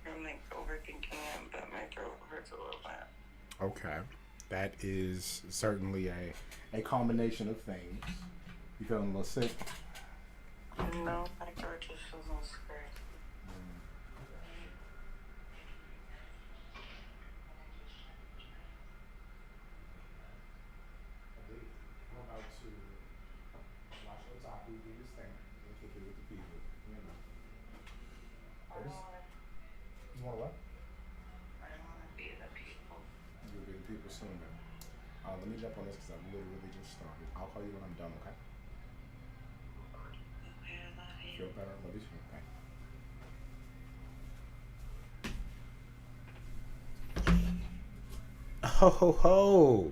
I'm like overthinking it, but my throat hurts a little bit. Okay. That is certainly a culmination of things. You feeling a little sick? No, my throat just feels a little scary. I'm about to watch Otaku do this thing and kick it with the people. You know. I don't want to. You want what? I don't want to be the people. You'll be the people soon, man. Let me jump on this because I'm literally just started. I'll call you when I'm done, okay? Okay, I love you. Feel better? Love you soon, okay? Ho ho ho!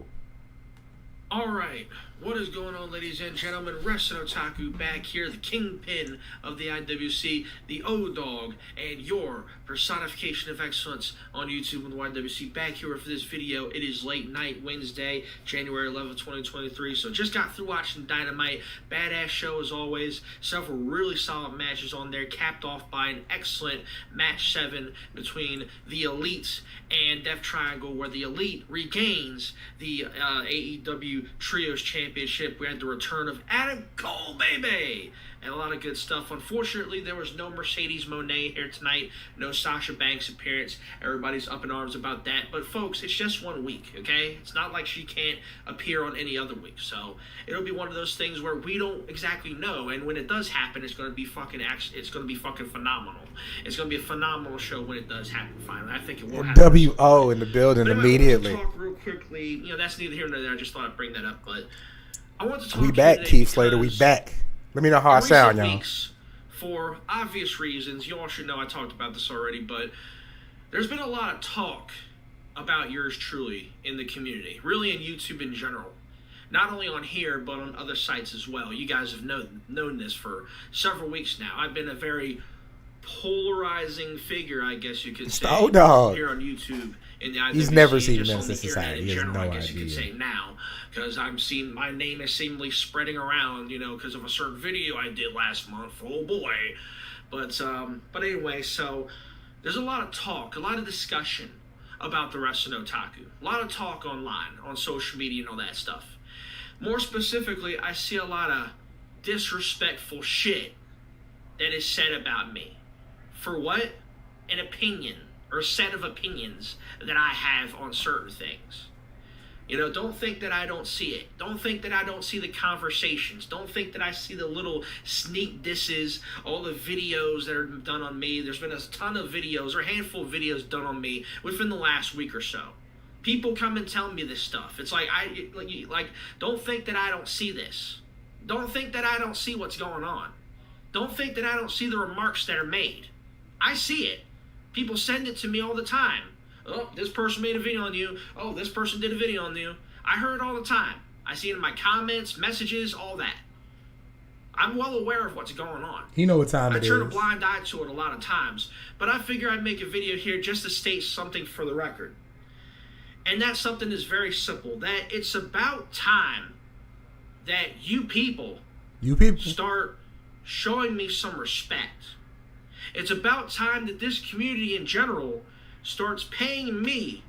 All right, what is going on, ladies and gentlemen? Wrestling Otaku back here, the kingpin of the IWC, the O-Dog, and your personification of excellence on YouTube and the YWC. Back here for this video. It is late night Wednesday, January 11th, 2023. So just got through watching Dynamite. Badass show as always. Several really solid matches on there, capped off by an excellent match 7 between the Elite and Death Triangle, where the Elite regains the AEW Trios Championship. We had the return of Adam Cole, baby! And a lot of good stuff. Unfortunately, there was no Mercedes Moné here tonight. No Sasha Banks appearance. Everybody's up in arms about that. But, folks, it's just 1 week, okay? It's not like she can't appear on any other week. So, it'll be one of those things where we don't exactly know. And when it does happen, it's going to be fucking phenomenal. It's going to be a phenomenal show when it does happen finally. I think it will happen. W.O. in the building But anyway, immediately. I want to talk real quickly. You know, that's neither here nor there. I just thought I'd bring that up. But I want to talk We back, Keith Slater. We because back. Let me know how I in sound, recent y'all. weeks, for obvious reasons, you all should know I talked about this already, but there's been a lot of talk about yours truly in the community, really in YouTube in general. Not only on here, but on other sites as well. You guys have known this for several weeks now. I've been a very polarizing figure, I guess you could say, O-Dog. here on YouTube. In the IWC, He's never seen just on Men's the Society. internet in He has general, no I guess you could idea. say now, because I'm seeing my name is seemingly spreading around, you know, because of a certain video I did last month. Oh boy, but anyway, so there's a lot of talk, a lot of discussion about the Wrestling Otaku, a lot of talk online, on social media, and all that stuff. More specifically, I see a lot of disrespectful shit that is said about me. For what? An opinion, or a set of opinions that I have on certain things. You know, don't think that I don't see it. Don't think that I don't see the conversations. Don't think that I see the little sneak disses, all the videos that are done on me. There's been a ton of videos, or a handful of videos done on me within the last week or so. People come and tell me this stuff. It's like, don't think that I don't see this. Don't think that I don't see what's going on. Don't think that I don't see the remarks that are made. I see it. People send it to me all the time. Oh, this person made a video on you. Oh, this person did a video on you. I hear it all the time. I see it in my comments, messages, all that. I'm well aware of what's going on. You know what time it I turn a is. blind eye to it a lot of times. But I figure I'd make a video here just to state something for the record. And that something is very simple. That it's about time that you people start showing me some respect. It's about time that this community in general starts paying me,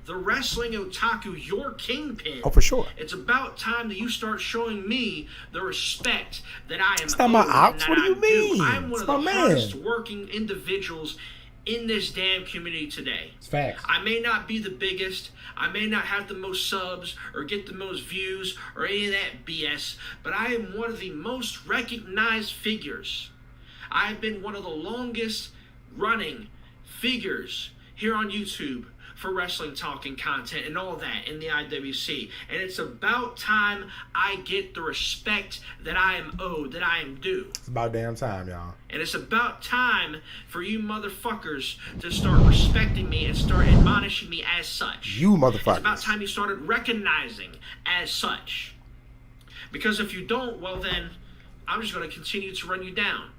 the Wrestling Otaku, your kingpin. Oh, for sure. It's about time that you start showing me the respect that I am. It's not my owed and ops. that What do you I mean? I'm one It's of the my man. hardest working individuals in this damn community today. It's facts. I may not be the biggest, I may not have the most subs or get the most views or any of that BS, but I am one of the most recognized figures. I've been one of the longest running figures here on YouTube for wrestling talking content and all that in the IWC. And it's about time I get the respect that I am owed, that I am due. It's about damn time, y'all. And it's about time for you motherfuckers to start respecting me and start admonishing me as such. You It's about motherfuckers. time you started recognizing as such. Because if you don't, well then, I'm just going to continue to run you down.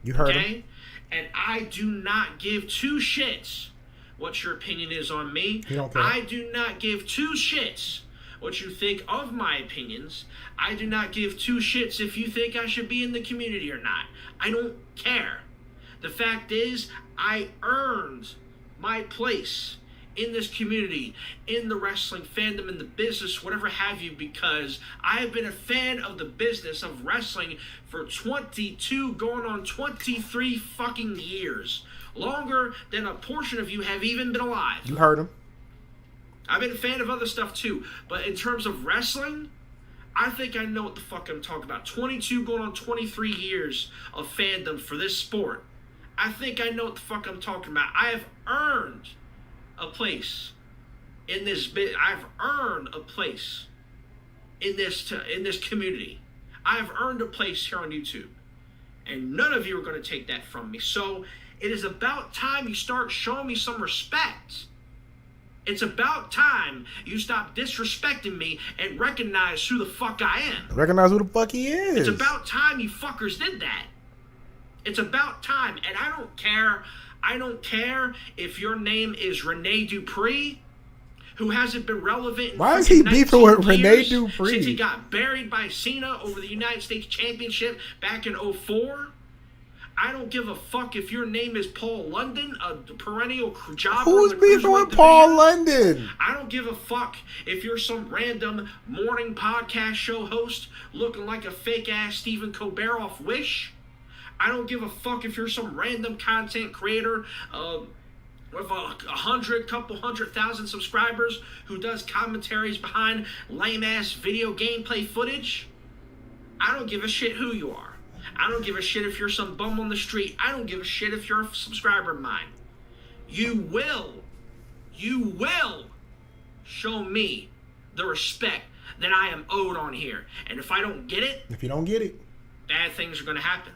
You heard him. Okay? And I do not give two shits what your opinion is on me. You don't care. I do not give two shits what you think of my opinions. I do not give two shits if you think I should be in the community or not. I don't care. The fact is, I earned my place in this community, in the wrestling fandom, in the business, whatever have you, because I have been a fan of the business of wrestling for 22 going on 23 fucking years. Longer than a portion of you have even been alive. You heard him. I've been a fan of other stuff too, but in terms of wrestling, I think I know what the fuck I'm talking about. 22 going on 23 years of fandom for this sport. I think I know what the fuck I'm talking about. I have earned a place in this bit. I've earned a place in this community. I've earned a place here on YouTube, and none of you are going to take that from me. So it is about time you start showing me some respect. It's about time you stop disrespecting me and recognize who the fuck I am. Recognize who the fuck he is. It's about time you fuckers did that. It's about time. And I don't care. I don't care if your name is Rene Dupree, who hasn't been relevant in Why is he beefing with Rene years Dupree? since he got buried by Cena over the United States Championship back in 2004. I don't give a fuck if your name is Paul London, a perennial jobber. Who's beefing with Paul London? I don't give a fuck if you're some random morning podcast show host looking like a fake-ass Stephen Colbert off Wish. I don't give a fuck if you're some random content creator with a couple 100,000 subscribers who does commentaries behind lame-ass video gameplay footage. I don't give a shit who you are. I don't give a shit if you're some bum on the street. I don't give a shit if you're a subscriber of mine. You will show me the respect that I am owed on here. And if I don't get it, if you don't get it, bad things are going to happen.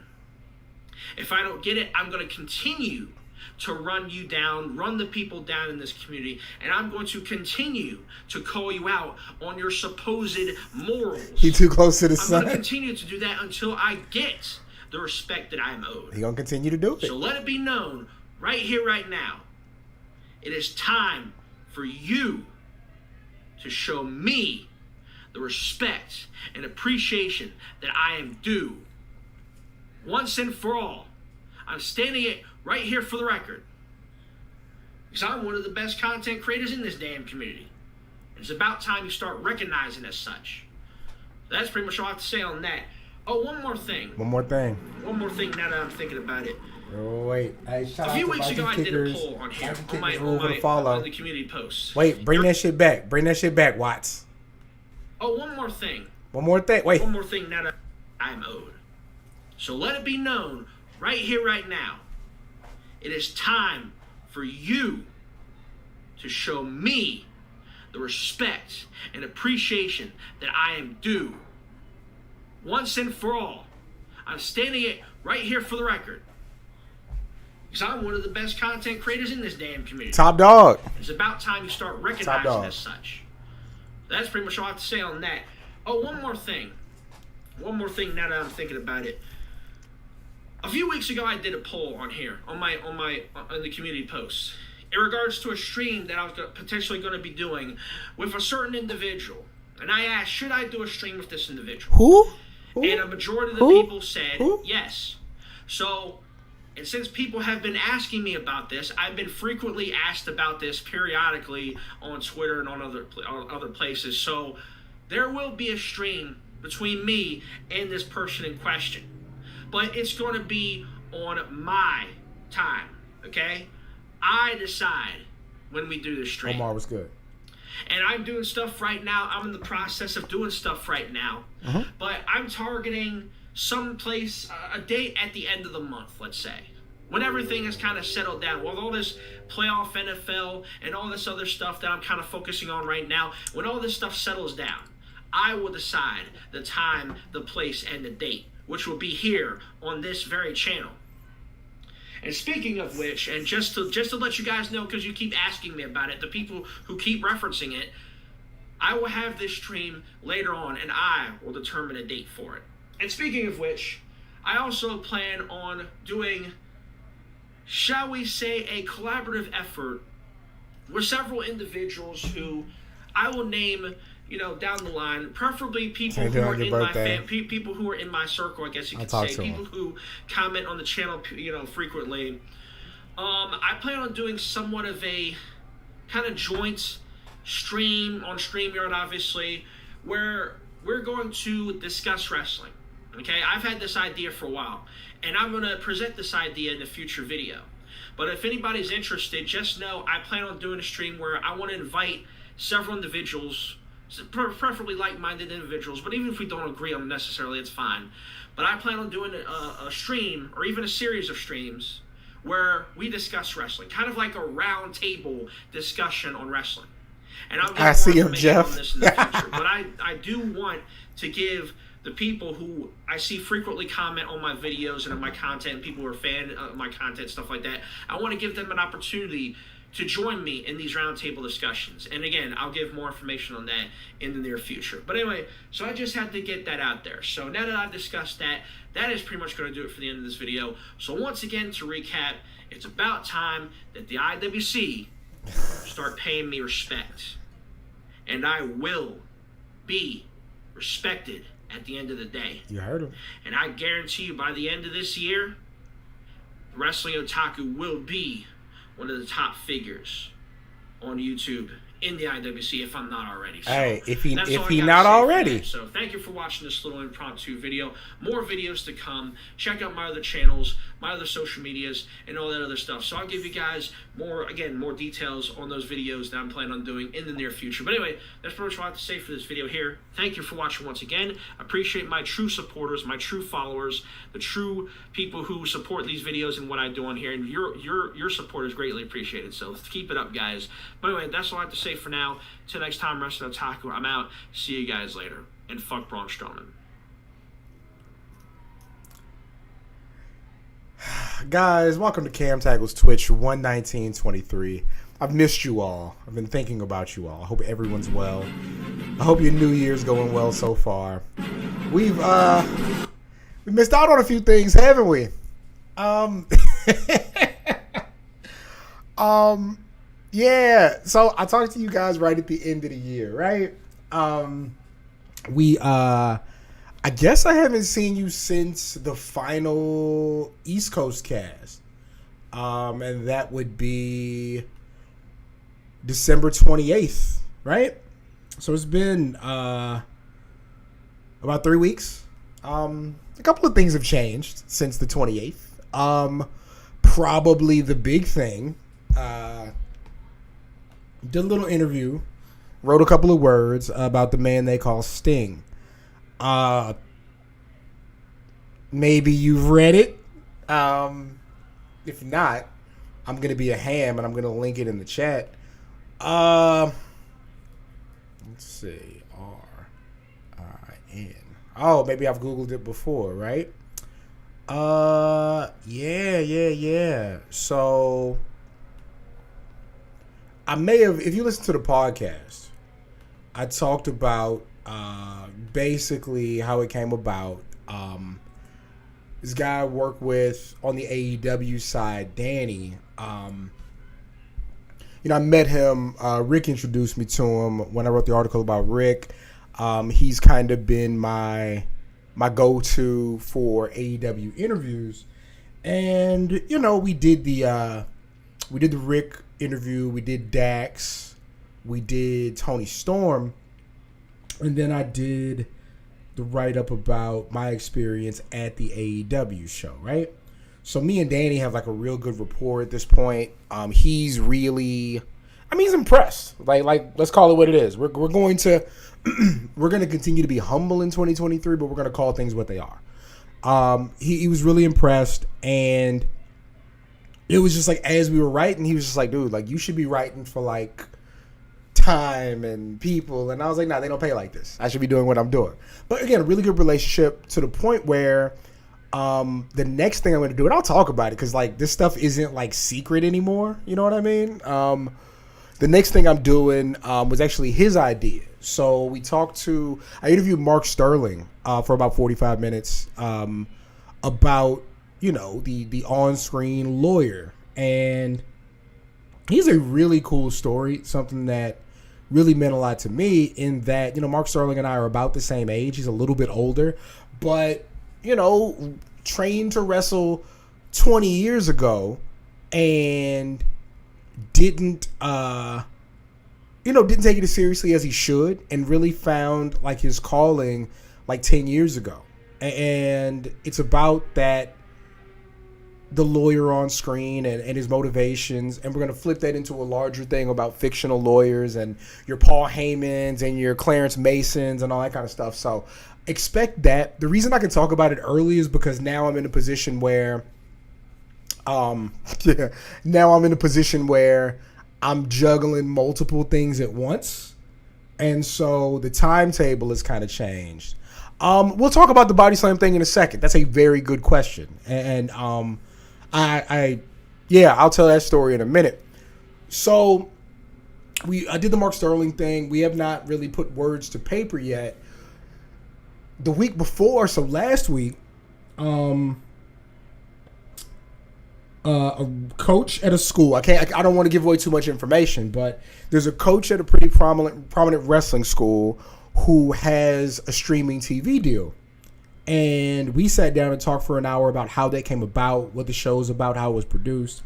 If I don't get it, I'm going to continue to run you down, run the people down in this community, and I'm going to continue to call you out on your supposed morals. He too close to the I'm sun. going to continue to do that until I get the respect that I'm owed. He going to continue to do it. So let it be known right here, right now, it is time for you to show me the respect and appreciation that I am due. Once and for all, I'm standing it right here for the record. Because I'm one of the best content creators in this damn community. It's about time you start recognizing as such. That's pretty much all I have to say on that. Oh, one more thing. One more thing now that I'm thinking about it. Oh, wait. Hey, A few weeks ago, I did a poll on here, on the community post. Wait, bring that shit back. Bring that shit back, Watts. Oh, one more thing. One more thing. Wait. One more thing now that I'm owed. So let it be known right here, right now. It is time for you to show me the respect and appreciation that I am due. Once and for all, I'm standing it right here for the record. Because I'm one of the best content creators in this damn community. Top dog. It's about time you start recognizing as such. That's pretty much all I have to say on that. Oh, one more thing. One more thing now that I'm thinking about it. A few weeks ago, I did a poll on here, on the community post, in regards to a stream that I was potentially going to be doing with a certain individual. And I asked, should I do a stream with this individual? Who? And a majority of the people said yes. So, and since people have been asking me about this, I've been frequently asked about this periodically on Twitter and on other places. So, there will be a stream between me and this person in question. But it's going to be on my time, okay? I decide when we do the stream. Omar was good. And I'm doing stuff right now. I'm in the process of doing stuff right now. But I'm targeting someplace, a date at the end of the month, let's say. When everything is kind of settled down. With all this playoff NFL and all this other stuff that I'm kind of focusing on right now. When all this stuff settles down, I will decide the time, the place, and the date, which will be here on this very channel. And speaking of which, and just to let you guys know, because you keep asking me about it, the people who keep referencing it, I will have this stream later on, and I will determine a date for it. And speaking of which, I also plan on doing, shall we say, a collaborative effort with several individuals who I will name down the line, preferably people Same who thing are on your in my birthday. people who are in my circle, I guess you I'll could talk say, to 'em. people who comment on the channel, frequently. I plan on doing somewhat of a kind of joint stream on StreamYard, obviously, where we're going to discuss wrestling. Okay, I've had this idea for a while, and I'm going to present this idea in a future video. But if anybody's interested, just know I plan on doing a stream where I want to invite several individuals, preferably like-minded individuals, but even if we don't agree on them necessarily, it's fine. But I plan on doing a stream, or even a series of streams, where we discuss wrestling, kind of like a round table discussion on wrestling. And I'll I get see more him, information Jeff. on this in the future. But I do want to give the people who I see frequently comment on my videos and on my content, people who are fan of my content, stuff like that, I want to give them an opportunity to join me in these roundtable discussions. And again, I'll give more information on that in the near future. But anyway, so I just had to get that out there. So now that I've discussed that, that is pretty much going to do it for the end of this video. So once again, to recap, it's about time that the IWC start paying me respect. And I will be respected at the end of the day. You heard him. And I guarantee you, by the end of this year, Wrestling Otaku will be one of the top figures on YouTube in the IWC, if I'm not already. So Hey, if he that's all I not gotta say for already. that. So thank you for watching this little impromptu video. More videos to come. Check out my other channels, my other social medias, and all that other stuff. So I'll give you guys more details on those videos that I'm planning on doing in the near future. But anyway, that's pretty much what I have to say for this video here. Thank you for watching once again. I appreciate my true supporters, my true followers, the true people who support these videos and what I do on here. And your support is greatly appreciated. So keep it up, guys. But anyway, that's all I have to say for now. Till next time, Wrestling Otaku, I'm out. See you guys later. And fuck Braun Strowman. Guys, welcome to Cam Tackle's Twitch 11923. I've missed you all. I've been thinking about you all. I hope everyone's well. I hope your New Year's going well so far. We missed out on a few things, haven't we? Yeah. So I talked to you guys right at the end of the year, right? I guess I haven't seen you since the final East Coast cast. And that would be December 28th, right? So it's been about 3 weeks. A couple of things have changed since the 28th. Probably the big thing, did a little interview, wrote a couple of words about the man they call Sting. Maybe you've read it. If not, I'm going to be a ham and I'm going to link it in the chat. Let's see. R-I-N. Oh, maybe I've Googled it before, right? Yeah. So I may have, if you listen to the podcast, I talked about basically how it came about. This guy I work with on the AEW side, Danny. I met him. Rick introduced me to him when I wrote the article about Rick. He's kind of been my go-to for AEW interviews, and we did the Rick interview, we did Dax, we did Tony Storm, and then I did the write-up about my experience at the AEW show, right? So me and Danny have like a real good rapport at this point. He's really, he's impressed. Like let's call it what it is. We're going to we're going to continue to be humble in 2023, but we're going to call things what they are. He was really impressed, and it was just like, as we were writing, he was just like, dude, like, you should be writing for like time and people. And I was like, nah, they don't pay like this. I should be doing what I'm doing. But again, a really good relationship to the point where the next thing I'm going to do, and I'll talk about it because like this stuff isn't like secret anymore. You know what I mean? The next thing I'm doing was actually his idea. So I interviewed Mark Sterling for about 45 minutes about, the on-screen lawyer. And he's a really cool story, something that really meant a lot to me in that, Mark Sterling and I are about the same age. He's a little bit older, but, trained to wrestle 20 years ago and didn't take it as seriously as he should, and really found like his calling like 10 years ago. And it's about that, the lawyer on screen and his motivations, and we're going to flip that into a larger thing about fictional lawyers and your Paul Heymans and your Clarence Masons and all that kind of stuff. So expect that. The reason I can talk about it early is because now I'm in a position where I'm juggling multiple things at once, and so the timetable has kind of changed. We'll talk about the body slam thing in a second. That's a very good question, and I'll tell that story in a minute. So I did the Mark Sterling thing. We have not really put words to paper yet. The week before, so last week, a coach at a school. I don't want to give away too much information, but there's a coach at a pretty prominent wrestling school who has a streaming TV deal. And we sat down and talked for an hour about how that came about, what the show's about, how it was produced.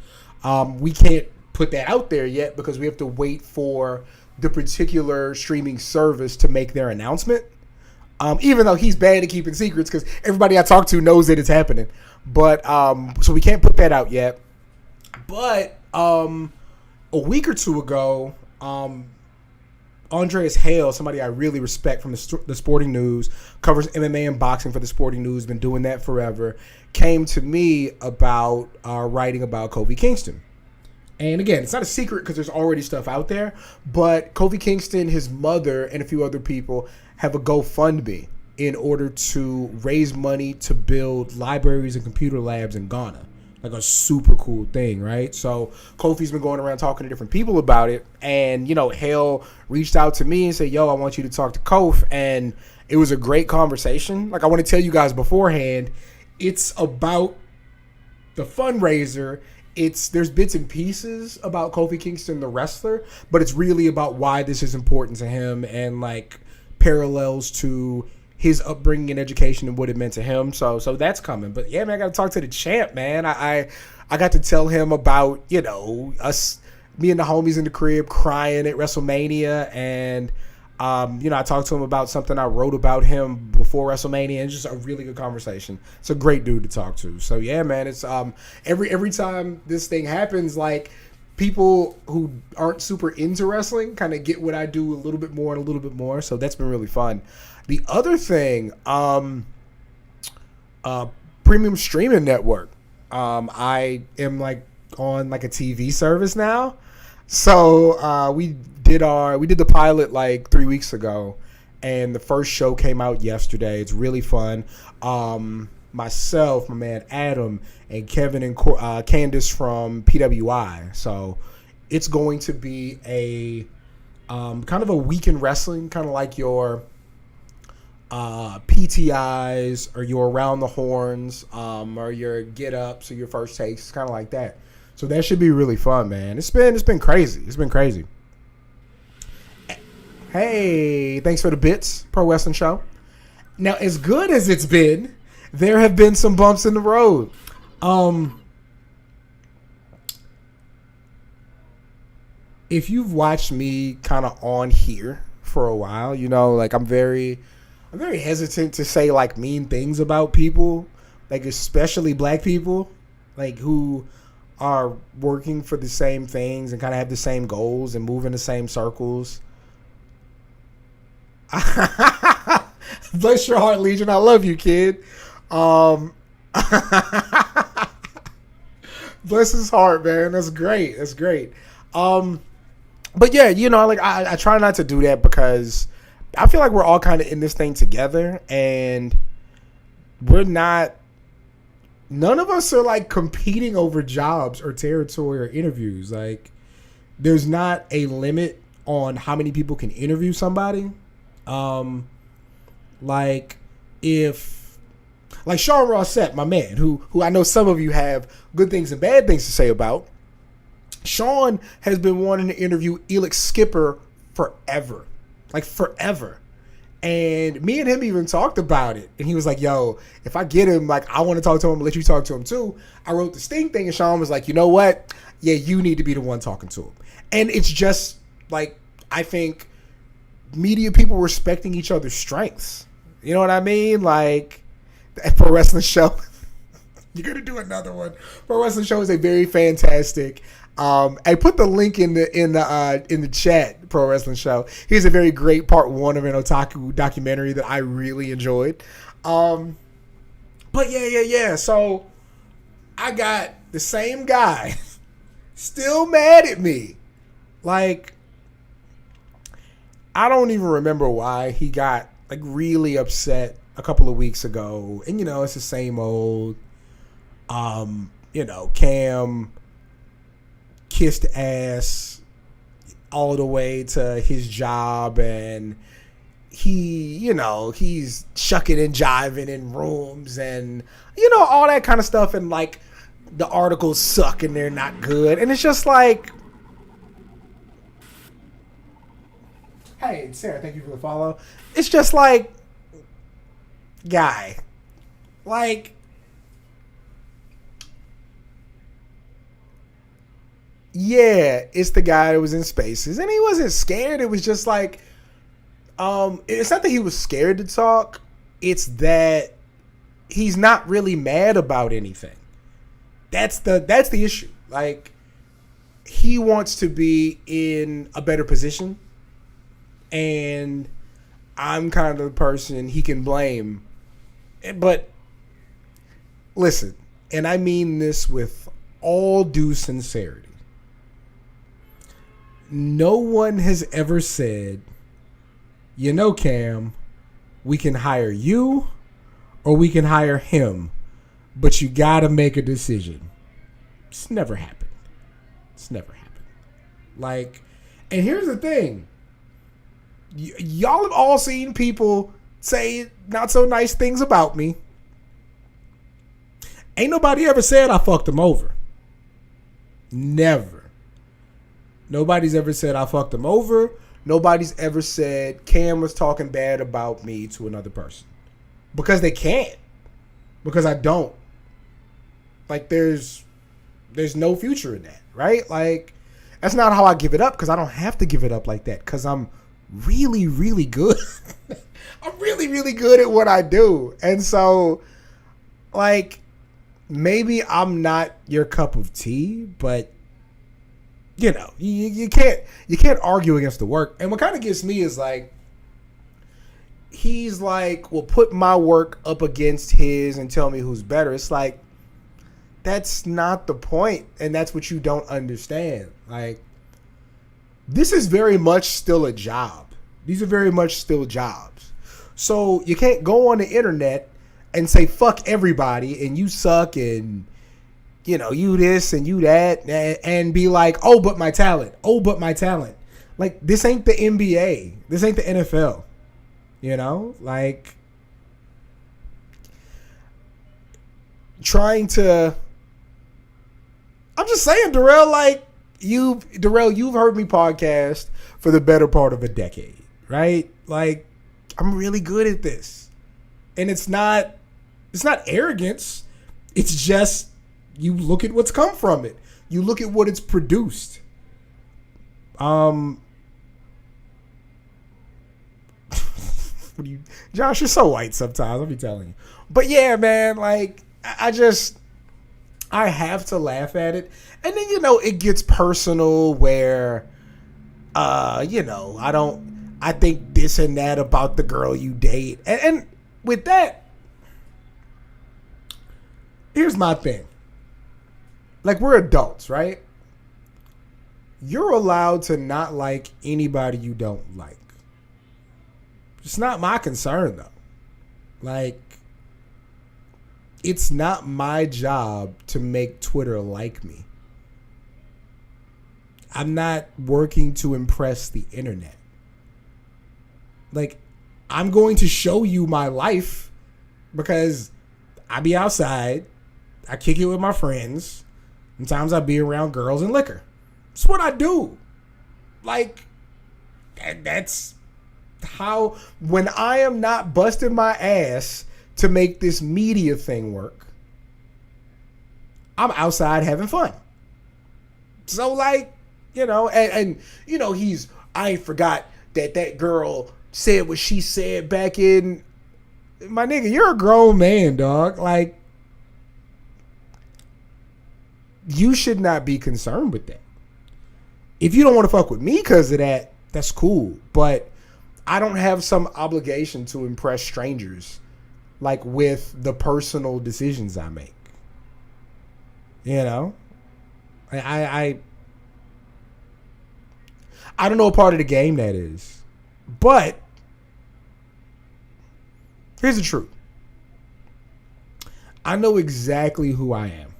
We can't put that out there yet because we have to wait for the particular streaming service to make their announcement. Even though he's bad at keeping secrets because everybody I talk to knows that it's happening. But so we can't put that out yet. But a week or two ago, Andreas Hale, somebody I really respect from the Sporting News, covers MMA and boxing for the Sporting News, been doing that forever, came to me about writing about Kofi Kingston. And again, it's not a secret because there's already stuff out there, but Kofi Kingston, his mother, and a few other people have a GoFundMe in order to raise money to build libraries and computer labs in Ghana. Like a super cool thing, right? So Kofi's been going around talking to different people about it. And, Hale reached out to me and said, yo, I want you to talk to Kof. And it was a great conversation. Like, I want to tell you guys beforehand, it's about the fundraiser. There's bits and pieces about Kofi Kingston, the wrestler, but it's really about why this is important to him and like parallels to his upbringing and education and what it meant to him. So that's coming. But yeah, man, I got to talk to the champ, man. I got to tell him about, us, me and the homies in the crib crying at WrestleMania. And, I talked to him about something I wrote about him before WrestleMania, and just a really good conversation. It's a great dude to talk to. So yeah, man, it's every time this thing happens, like, people who aren't super into wrestling kind of get what I do a little bit more and a little bit more. So that's been really fun. The other thing, premium streaming network. I am like on like a TV service now. So we did the pilot like 3 weeks ago, and the first show came out yesterday. It's really fun. Myself, my man Adam, and Kevin and Candace from PWI. So it's going to be a kind of a week in wrestling, kind of like your PTIs or your Around the Horns, or your Get Ups or your First Takes, kind of like that. So that should be really fun, man. It's been crazy. It's been crazy. Hey, thanks for the bits, Pro Wrestling Show. Now, as good as it's been, there have been some bumps in the road. If you've watched me kind of on here for a while, like I'm very hesitant to say like mean things about people, like especially black people, like who are working for the same things and kind of have the same goals and move in the same circles. Bless your heart, Legion. I love you, kid. Bless his heart, man. That's great. That's great. But yeah, like I try not to do that because I feel like we're all kind of in this thing together, and none of us are like competing over jobs or territory or interviews. Like, there's not a limit on how many people can interview somebody. Like Sean Rossett, my man, who I know some of you have good things and bad things to say about. Sean has been wanting to interview Elix Skipper forever. Like forever. And me and him even talked about it. And he was like, yo, if I get him, like, I want to talk to him, let you talk to him too. I wrote the Sting thing, and Sean was like, you know what? Yeah, you need to be the one talking to him. And it's just, like, I think media people respecting each other's strengths. You know what I mean? Like, the Pro Wrestling Show. You're going to do another one. Pro Wrestling Show is a very fantastic. I put the link in the chat. Pro Wrestling Show. Here's a very great part 1 of an otaku documentary that I really enjoyed. But yeah. So I got the same guy still mad at me. Like, I don't even remember why he got like really upset a couple of weeks ago. And it's the same old. Cam kissed ass all the way to his job, and he's shucking and jiving in rooms and all that kind of stuff, and like the articles suck and they're not good, and it's just like, hey Sarah, thank you for the follow. It's just like, guy, like, yeah, it's the guy that was in Spaces, and he wasn't scared. It was just like, it's not that he was scared to talk. It's that he's not really mad about anything. That's the issue. Like, he wants to be in a better position, and I'm kind of the person he can blame. But listen, and I mean this with all due sincerity. No one has ever said, Cam, we can hire you or we can hire him, but you got to make a decision. It's never happened. Like, and here's the thing. Y'all have all seen people say not so nice things about me. Ain't nobody ever said I fucked him over. Never. Nobody's ever said I fucked him over. Nobody's ever said Cam was talking bad about me to another person. Because they can't. Because I don't. Like, there's no future in that, right? Like, that's not how I give it up, because I don't have to give it up like that, because I'm really, really good. I'm really, really good at what I do. And so, like, maybe I'm not your cup of tea, but you can't argue against the work. And what kind of gets me is like, he's like, well, put my work up against his and tell me who's better. It's like, that's not the point, and that's what you don't understand. Like, this is very much still a job. These are very much still jobs. So you can't go on the internet and say fuck everybody and you suck and you this and you that, and be like, oh, but my talent. Like, this ain't the NBA. This ain't the NFL. Like, trying to, I'm just saying, Darrell, like, you've heard me podcast for the better part of a decade, right? Like, I'm really good at this. And it's not arrogance. It's just, you look at what's come from it. You look at what it's produced. Josh, you're so white sometimes, I'll be telling you. But yeah, man, like, I have to laugh at it. And then, it gets personal where, I think this and that about the girl you date. And with that, here's my thing. Like, we're adults, right? You're allowed to not like anybody you don't like. It's not my concern, though. Like, it's not my job to make Twitter like me. I'm not working to impress the internet. Like, I'm going to show you my life because I be outside. I kick it with my friends. Sometimes I be around girls and liquor. It's what I do. Like, That's how, when I am not busting my ass to make this media thing work, I'm outside having fun. So like, and I ain't forgot that girl said what she said back in, my nigga, you're a grown man, dog. Like, you should not be concerned with that. If you don't want to fuck with me because of that, that's cool. But I don't have some obligation to impress strangers, like, with the personal decisions I make. I don't know what part of the game that is. But here's the truth. I know exactly who I am.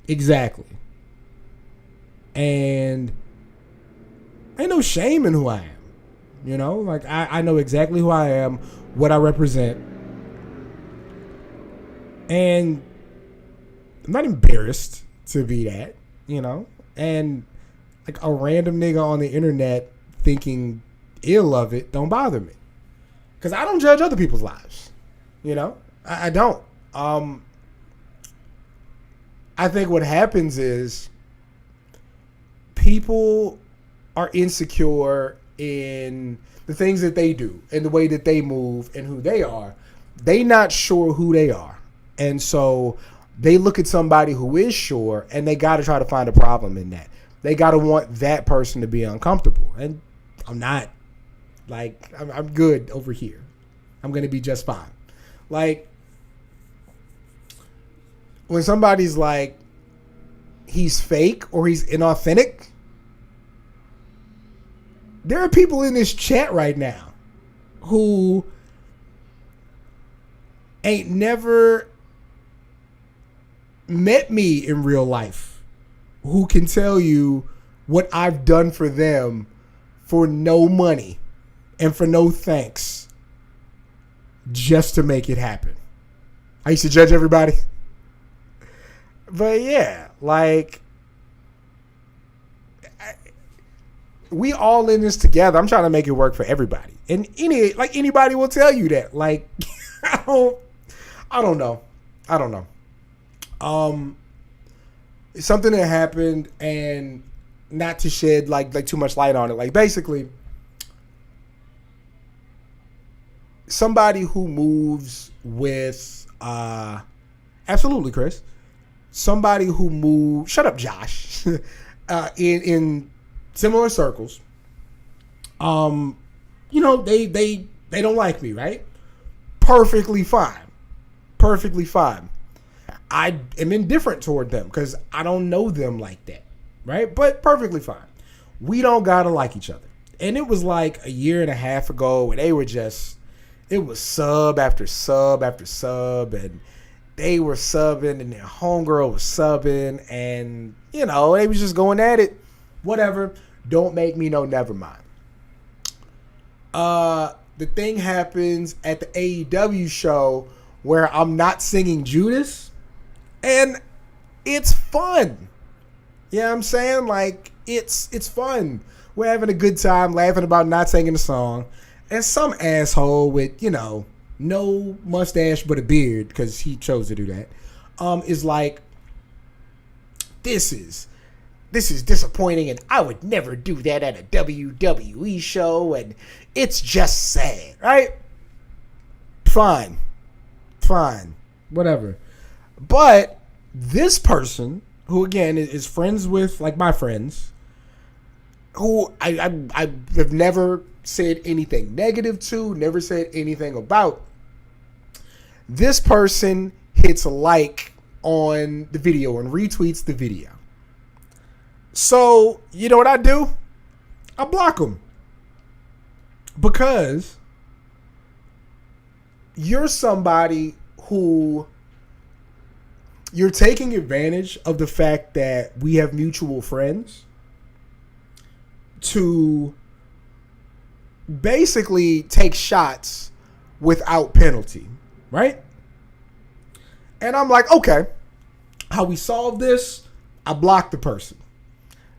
Exactly. And ain't no shame in who I am. Like, I know exactly who I am, what I represent. And I'm not embarrassed to be that, And like, a random nigga on the internet thinking ill of it don't bother me. Because I don't judge other people's lives. I don't. I think what happens is people are insecure in the things that they do and the way that they move and who they are. They not sure who they are. And so they look at somebody who is sure and they got to try to find a problem in that. They got to want that person to be uncomfortable. And I'm not. Like, I'm good over here. I'm going to be just fine. Like, when somebody's like, he's fake or he's inauthentic, there are people in this chat right now who ain't never met me in real life, who can tell you what I've done for them for no money and for no thanks, just to make it happen. I used to judge everybody. But yeah, like, we all in this together. I'm trying to make it work for everybody. And anybody will tell you that. Like, I don't know. Something that happened, and not to shed like too much light on it. Like, basically, somebody who moves with absolutely, Chris. Somebody who moves, shut up, Josh, in similar circles. They don't like me, right? Perfectly fine. I am indifferent toward them because I don't know them like that, right? But perfectly fine. We don't gotta like each other. And it was like a year and a half ago where they were just, it was sub after sub after sub, and they were subbing and their homegirl was subbing, and they was just going at it. Whatever. Don't make me know, never mind. The thing happens at the AEW show where I'm not singing Judas, and it's fun. You know what I'm saying? Like, it's fun. We're having a good time laughing about not singing the song, and some asshole with, no mustache but a beard, because he chose to do that, is like, this is disappointing, and I would never do that at a WWE show, and it's just sad, right? Fine, whatever. But this person, who again is friends with like my friends, who I have never said anything negative to, never said anything about, this person hits like on the video and retweets the video. So, you know what I do? I block them. Because you're somebody who, you're taking advantage of the fact that we have mutual friends to basically take shots without penalty, right? And I'm like, okay, how we solve this? I block the person.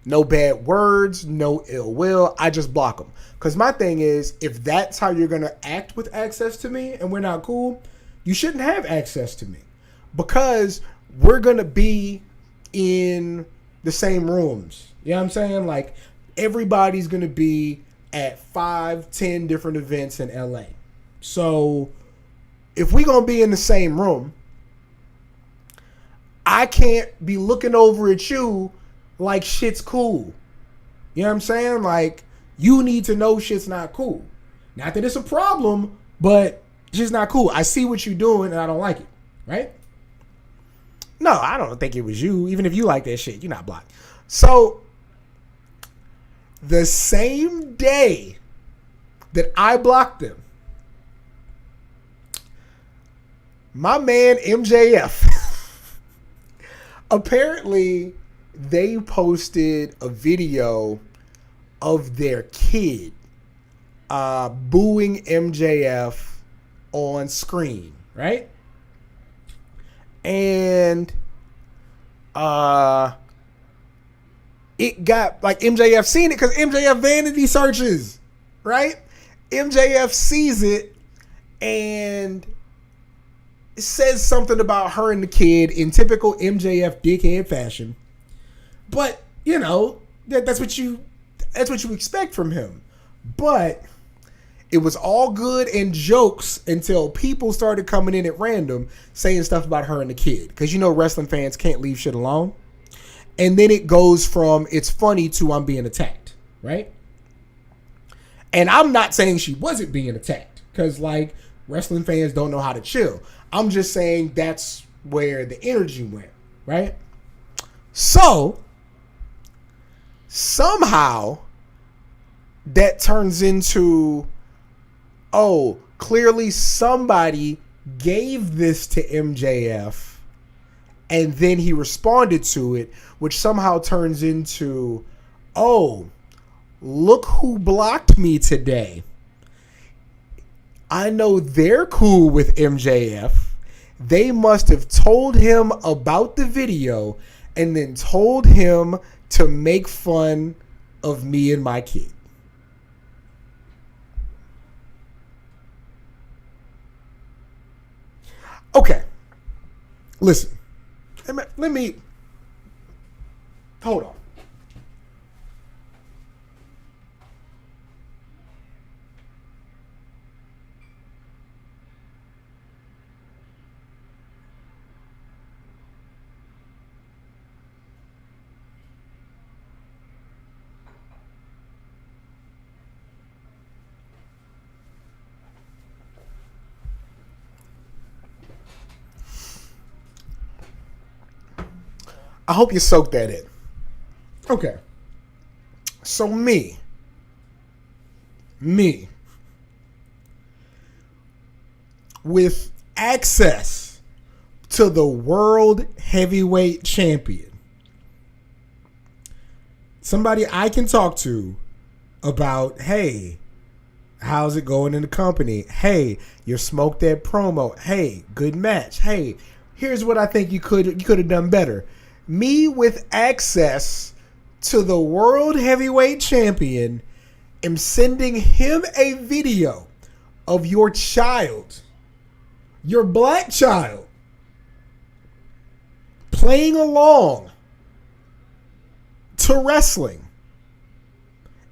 No bad words, no ill will. I just block them. Because my thing is, if that's how you're going to act with access to me and we're not cool, you shouldn't have access to me. Because we're going to be in the same rooms. You know what I'm saying? Like, everybody's going to be at 5-10 different events in LA. So, if we're going to be in the same room, I can't be looking over at you like shit's cool. You know what I'm saying? Like, you need to know shit's not cool. Not that it's a problem, but it's just not cool. I see what you're doing and I don't like it. Right? No, I don't think it was you. Even if you like that shit, you're not blocked. So, the same day that I blocked them, my man MJF, apparently they posted a video of their kid booing MJF on screen, right? And it got, like, MJF seen it because MJF vanity searches, right? MJF sees it and says something about her and the kid in typical MJF dickhead fashion. But, you know, that's what you expect from him. But it was all good and jokes until people started coming in at random saying stuff about her and the kid. Because, you know, wrestling fans can't leave shit alone. And then it goes from it's funny to I'm being attacked, right? And I'm not saying she wasn't being attacked because, like, wrestling fans don't know how to chill. I'm just saying that's where the energy went, right? So, somehow, that turns into, oh, clearly somebody gave this to MJF and then he responded to it, which somehow turns into, oh, look who blocked me today. I know they're cool with MJF. They must have told him about the video and then told him to make fun of me and my kid. Okay. Listen. Let me hold on. I hope you soak that in. Okay. So me, with access to the world heavyweight champion, somebody I can talk to about, hey, how's it going in the company? Hey, you smoked that promo. Hey, good match. Hey, here's what I think you could have done better. Me with access to the world heavyweight champion am sending him a video of your child, your black child, playing along to wrestling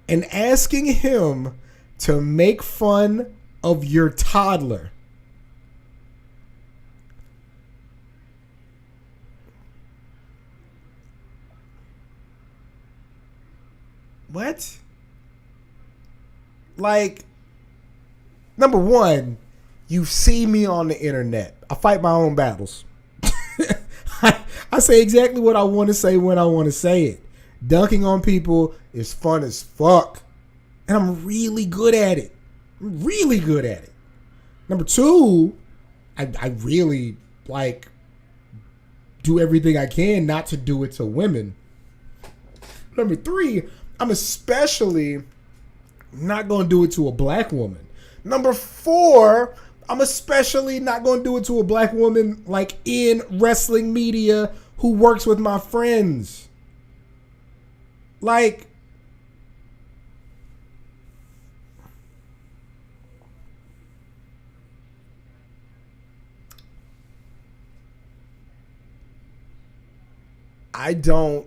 and asking him to make fun of your toddler. What? Like, number one, you see me on the internet. I fight my own battles. I say exactly what I want to say when I want to say it. Dunking on people is fun as fuck. And I'm really good at it. I'm really good at it. Number two, I really, like, do everything I can not to do it to women. Number three, I'm especially not going to do it to a black woman. Number four, I'm especially not going to do it to a black woman, like, in wrestling media who works with my friends. Like, I don't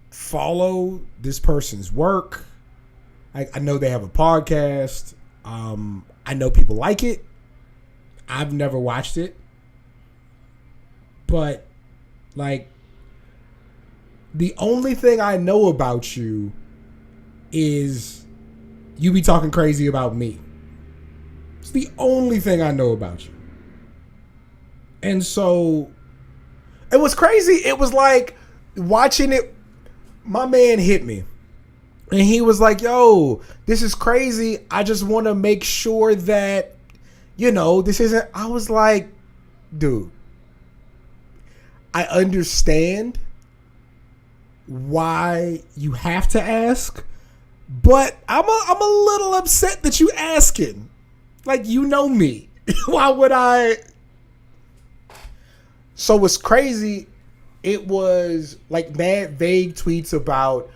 follow this person's work. I know they have a podcast. I know people like it. I've never watched it. But, like, the only thing I know about you is you be talking crazy about me. It's the only thing I know about you. And so, it was crazy. It was like watching it. My man hit me. And he was like, yo, this is crazy. I just want to make sure that, this isn't. I was like, dude, I understand why you have to ask, but I'm a little upset that you asking. Like, you know me. Why would I? So what's crazy, it was like mad vague tweets about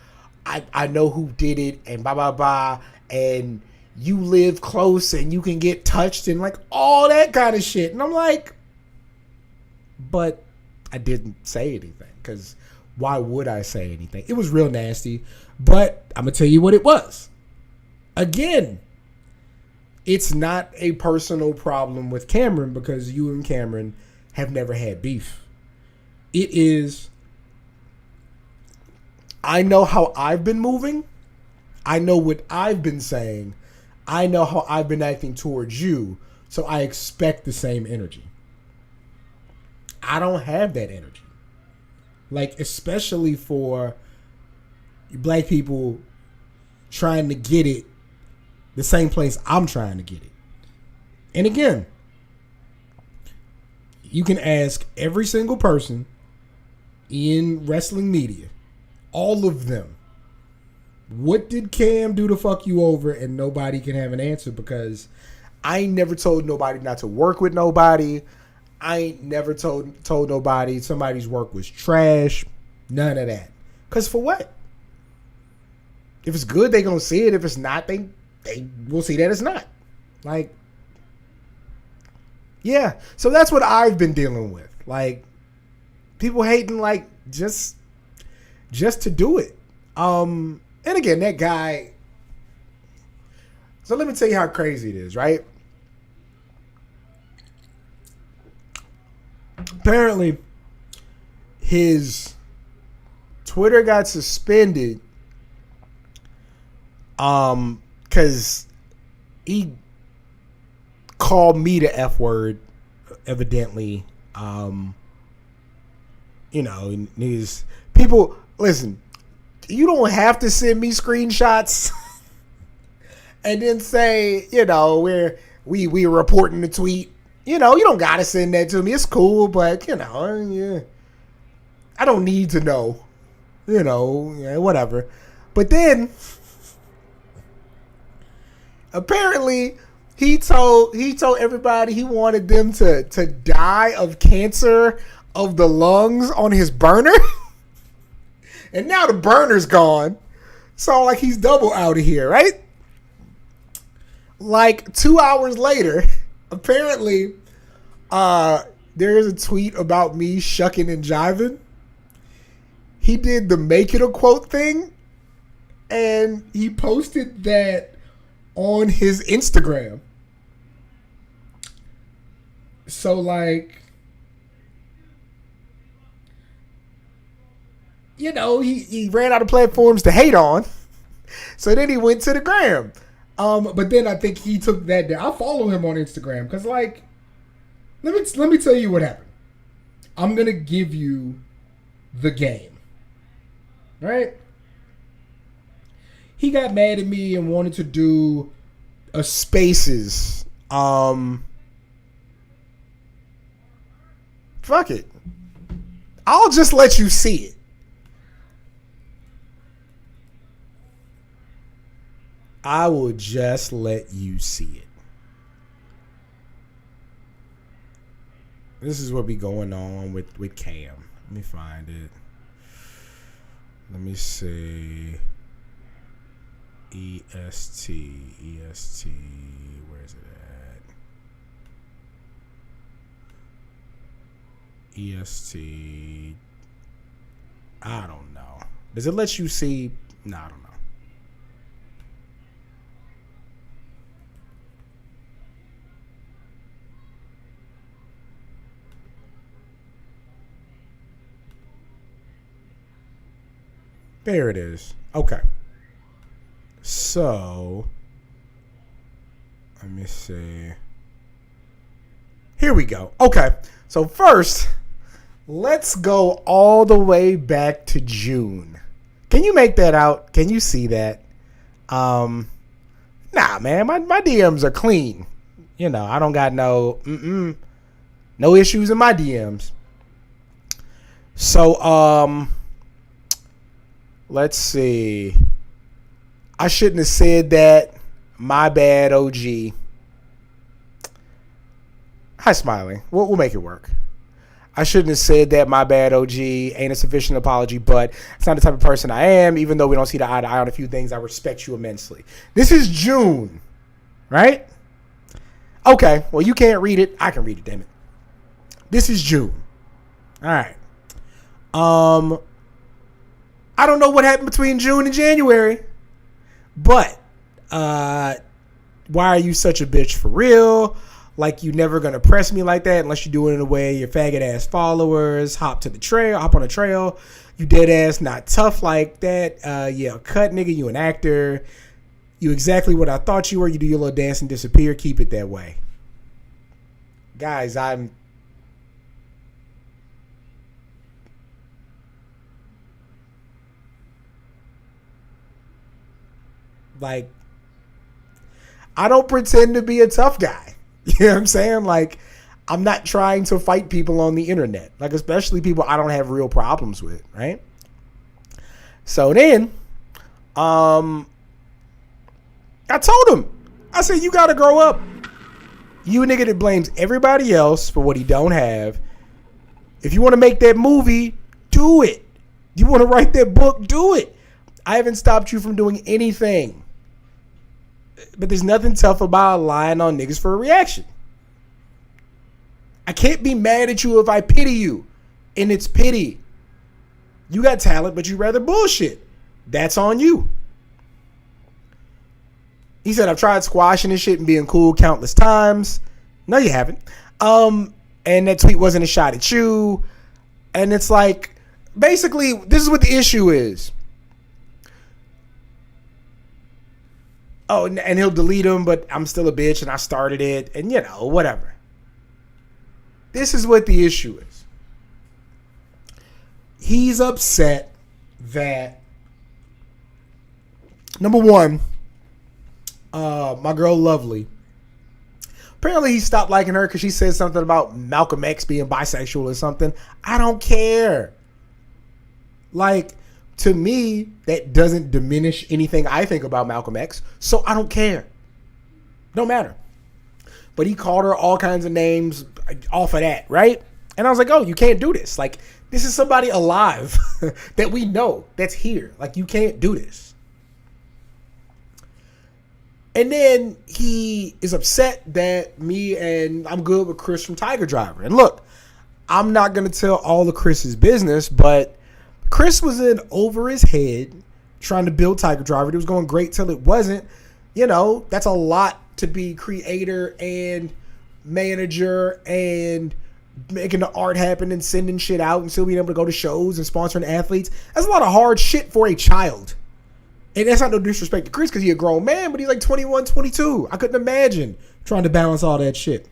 I know who did it and blah blah blah, and you live close and you can get touched and like all that kind of shit. And I'm like, but I didn't say anything, because why would I say anything? It was real nasty, but I'm gonna tell you what it was. Again, it's not a personal problem with Cameron, because you and Cameron have never had beef. It is, I know how I've been moving. I know what I've been saying. I know how I've been acting towards you. So I expect the same energy. I don't have that energy. Like, especially for black people trying to get it the same place I'm trying to get it. And again, you can ask every single person in wrestling media, all of them, what did Cam do to fuck you over? And nobody can have an answer, because I ain't never told nobody not to work with nobody. I ain't never told nobody somebody's work was trash. None of that. Because for what? If it's good, they gonna see it. If it's not, they will see that it's not. Like, yeah. So that's what I've been dealing with. Like, people hating, like, just to do it. And again, that guy. So let me tell you how crazy it is, right? Apparently, his Twitter got suspended because he called me the F word, evidently. These people, listen, you don't have to send me screenshots and then say, we're reporting the tweet. You don't gotta send that to me. It's cool, but yeah, I don't need to know. Whatever. But then apparently he told everybody he wanted them to die of cancer of the lungs on his burner. And now the burner's gone. So like he's double out of here, right? Like 2 hours later, apparently, there is a tweet about me shucking and jiving. He did the make it a quote thing, and he posted that on his Instagram. So like, he ran out of platforms to hate on. So then he went to the gram. But then I think he took that down. I follow him on Instagram because, like, let me tell you what happened. I'm gonna give you the game, right? He got mad at me and wanted to do a Spaces. Fuck it. I'll just let you see it. I will just let you see it. This is what be going on with Cam. Let me find it. Let me see. EST. Where is it at? EST. I don't know. Does it let you see? No, I don't know. There it is. Okay. So, let me see. Here we go. Okay. So first, let's go all the way back to June. Can you make that out? Can you see that? Nah, man. My DMs are clean. You know, I don't got no issues in my DMs. So, let's see. I shouldn't have said that. My bad, OG. Hi, Smiley. We'll make it work. I shouldn't have said that. My bad, OG. Ain't a sufficient apology, but it's not the type of person I am. Even though we don't see eye to eye on a few things, I respect you immensely. This is June, right? Okay. Well, you can't read it. I can read it, damn it. This is June. All right. I don't know what happened between June and January, but why are you such a bitch for real? Like, you never gonna press me like that unless you do it in a way your faggot ass followers hop on the trail. You dead ass not tough like that. Yeah, cut nigga, you an actor. You exactly what I thought you were. You do your little dance and disappear. Keep it that way. Guys, I'm like, I don't pretend to be a tough guy. You know what I'm saying? Like, I'm not trying to fight people on the internet. Like, especially people I don't have real problems with, right? So then, I told him. I said, you gotta grow up. You a nigga that blames everybody else for what he don't have. If you want to make that movie, do it. You want to write that book, do it. I haven't stopped you from doing anything. But there's nothing tough about lying on niggas for a reaction. I can't be mad at you if I pity you. And it's pity. You got talent, but you rather bullshit. That's on you. He said, I've tried squashing this shit and being cool countless times. No, you haven't. And that tweet wasn't a shot at you. And it's like, basically, this is what the issue is. Oh, and he'll delete them, but I'm still a bitch and I started it. And, you know, whatever. This is what the issue is. He's upset that, number one, my girl Lovely, apparently he stopped liking her because she said something about Malcolm X being bisexual or something. I don't care. Like, to me, that doesn't diminish anything I think about Malcolm X, so I don't care. Don't matter. But he called her all kinds of names off of that, right? And I was like, oh, you can't do this. Like, this is somebody alive that we know that's here. Like, you can't do this. And then he is upset that I'm good with Chris from Tiger Driver. And look, I'm not going to tell all of Chris's business, but Chris was in over his head trying to build Tiger Driver. It was going great till it wasn't. You know, that's a lot to be creator and manager and making the art happen and sending shit out and still being able to go to shows and sponsoring athletes. That's a lot of hard shit for a child. And that's not no disrespect to Chris because he's a grown man, but he's like 21, 22. I couldn't imagine trying to balance all that shit.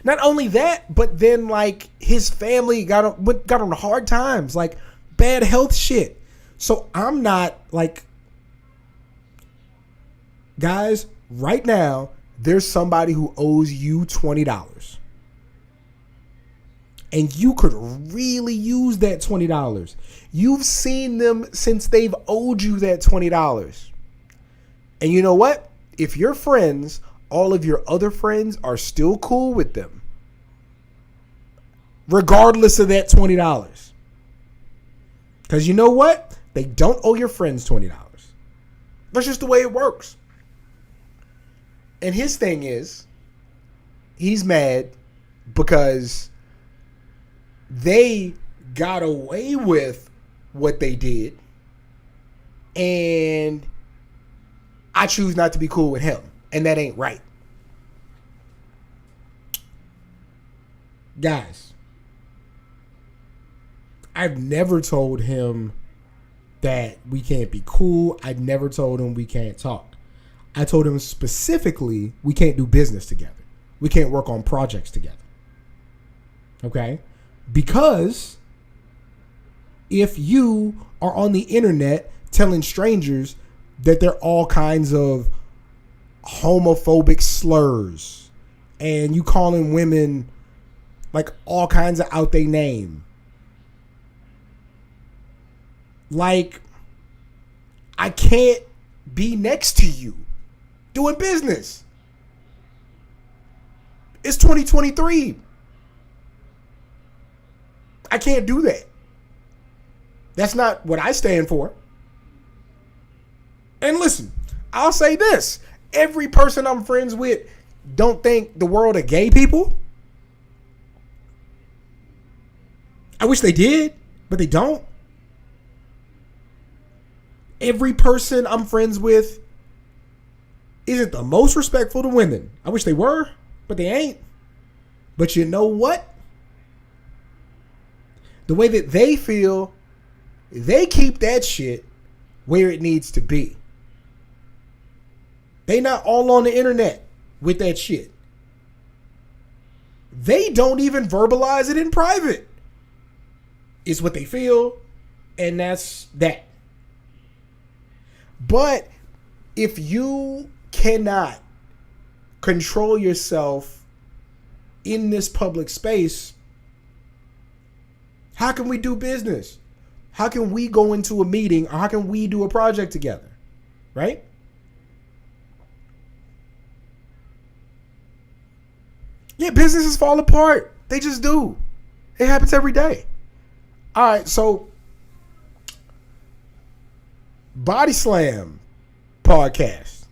Not only that, but then like his family got on hard times, like bad health shit. So I'm not like, guys, right now, there's somebody who owes you $20. And you could really use that $20. You've seen them since they've owed you that $20. And you know what? If your friends, all of your other friends are still cool with them, regardless of that $20. Because you know what? They don't owe your friends $20. That's just the way it works. And his thing is, he's mad because they got away with what they did, and I choose not to be cool with him, and that ain't right. Guys, I've never told him that we can't be cool. I've never told him we can't talk. I told him specifically we can't do business together. We can't work on projects together. Okay? Because if you are on the internet telling strangers that there are all kinds of homophobic slurs and you calling women like all kinds of out they name, like, I can't be next to you doing business. It's 2023. I can't do that. That's not what I stand for. And listen, I'll say this. Every person I'm friends with don't think the world of gay people. I wish they did, but they don't. Every person I'm friends with isn't the most respectful to women. I wish they were, but they ain't. But you know what? The way that they feel, they keep that shit where it needs to be. They not all on the internet with that shit. They don't even verbalize it in private. It's what they feel, and that's that. But if you cannot control yourself in this public space, how can we do business? How can we go into a meeting, or how can we do a project together? Right? Yeah, businesses fall apart. They just do. It happens every day. All right, so Body Slam podcast.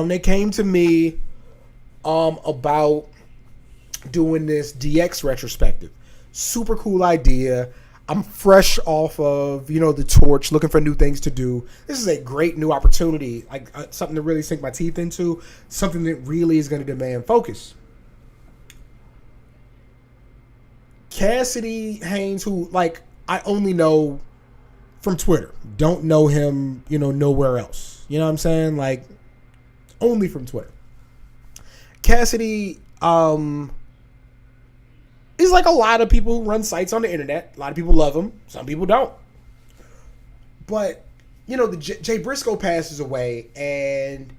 They came to me about doing this DX retrospective. Super cool idea. I'm fresh off of, the torch, looking for new things to do. This is a great new opportunity, like something to really sink my teeth into, something that really is going to demand focus. Cassidy Haynes, who, I only know from Twitter. Don't know him, nowhere else. You know what I'm saying? Only from Twitter. Cassidy is like a lot of people who run sites on the internet. A lot of people love him. Some people don't. But, the Jay Briscoe passes away, and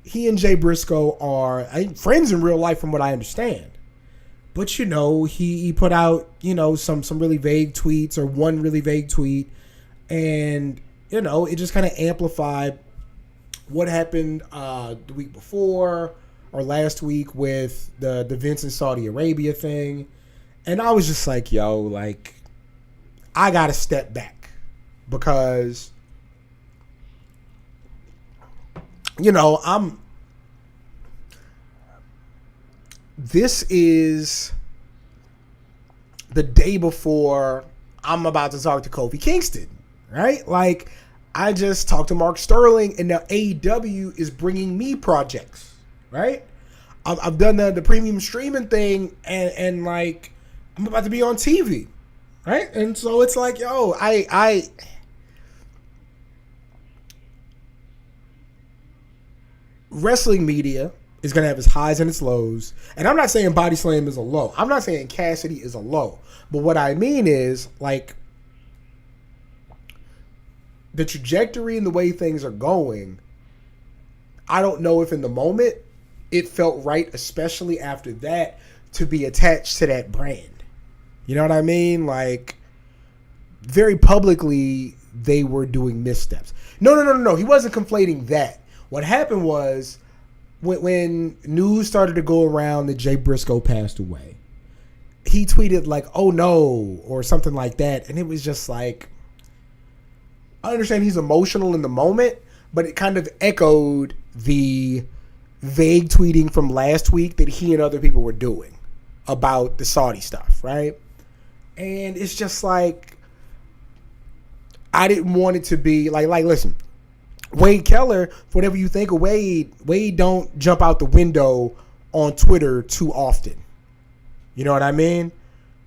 he and Jay Briscoe are friends in real life from what I understand. But, he put out, some really vague tweets, or one really vague tweet. And, it just kind of amplified what happened the week before or last week with the Vince in Saudi Arabia thing. And I was just like, I got to step back because, this is the day before I'm about to talk to Kofi Kingston, right? I just talked to Mark Sterling, and now AEW is bringing me projects, right? I've done the premium streaming thing, and I'm about to be on TV, right? And so it's wrestling media is going to have its highs and its lows. And I'm not saying Body Slam is a low. I'm not saying Cassidy is a low. But what I mean is, the trajectory and the way things are going, I don't know if in the moment it felt right, especially after that, to be attached to that brand. You know what I mean? Very publicly, they were doing missteps. No. He wasn't conflating that. What happened was, when news started to go around that Jay Briscoe passed away, he tweeted oh no, or something like that. And it was just I understand he's emotional in the moment, but it kind of echoed the vague tweeting from last week that he and other people were doing about the Saudi stuff, right? And it's just like, I didn't want it to be like listen, Wade Keller, whatever you think of Wade don't jump out the window on Twitter too often. You know what I mean?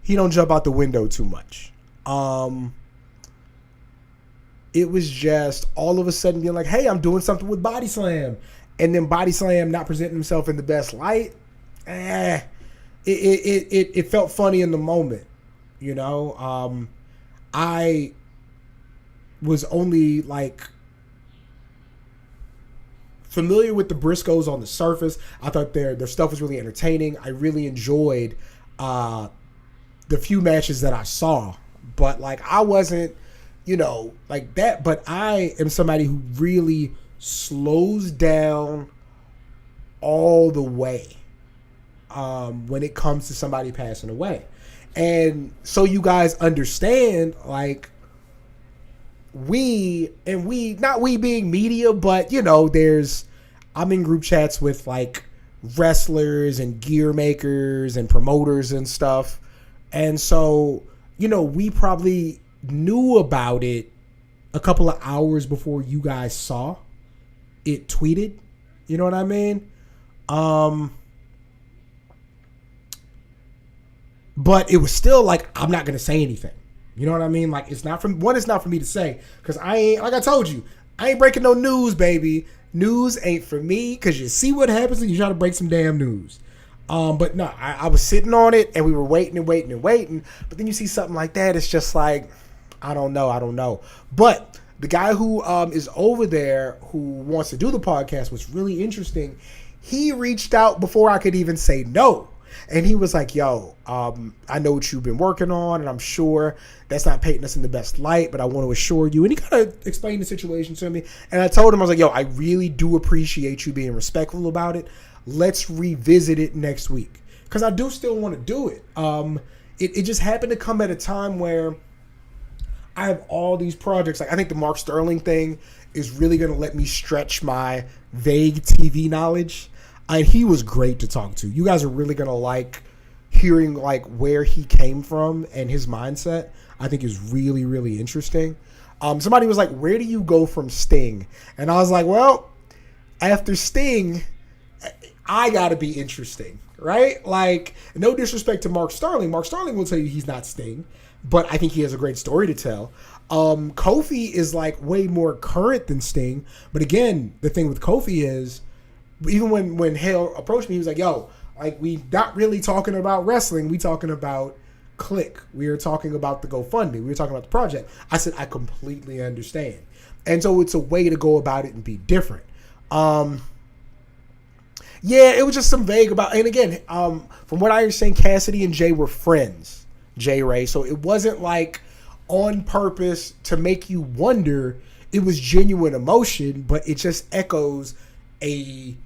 He don't jump out the window too much. It was just all of a sudden being like, hey, I'm doing something with Body Slam. And then Body Slam not presenting himself in the best light. It felt funny in the moment. You know? I was only like familiar with the Briscoes on the surface. I thought their stuff was really entertaining. I really enjoyed the few matches that I saw. But like, I wasn't, like that. But I am somebody who really slows down all the way when it comes to somebody passing away. And so you guys understand, like, not we being media, but I'm in group chats with like wrestlers and gear makers and promoters and stuff. And so, we probably knew about it a couple of hours before you guys saw it tweeted. You know what I mean? But it was still like, I'm not going to say anything. You know what I mean? Like, it's not for me to say, because I ain't, like I told you, I ain't breaking no news, baby. News ain't for me, because you see what happens when you try to break some damn news. But no, I was sitting on it, and we were waiting and waiting and waiting. But then you see something like that, it's just like, I don't know. But the guy who is over there who wants to do the podcast was really interesting. He reached out before I could even say no. And he was like, yo, I know what you've been working on, and I'm sure that's not painting us in the best light, but I want to assure you. And he kind of explained the situation to me. And I told him, I was like, yo, I really do appreciate you being respectful about it. Let's revisit it next week. Because I do still want to do it. It just happened to come at a time where I have all these projects. Like, I think the Mark Sterling thing is really going to let me stretch my vague TV knowledge. And he was great to talk to. You guys are really going to like hearing like where he came from and his mindset. I think is really, really interesting. Somebody was like, where do you go from Sting? And I was like, well, after Sting, I got to be interesting, right? Like, no disrespect to Mark Sterling. Mark Sterling will tell you he's not Sting, but I think he has a great story to tell. Kofi is like way more current than Sting. But again, the thing with Kofi is, even when Hale approached me, he was like, yo, like, we not really talking about wrestling. We talking about Click. We are talking about the GoFundMe. We were talking about the project. I said, I completely understand. And so it's a way to go about it and be different. Yeah, it was just some vague about, and again, from what I understand, Cassidy and Jay were friends, Jay Ray. So it wasn't like on purpose to make you wonder. It was genuine emotion, but it just echoes a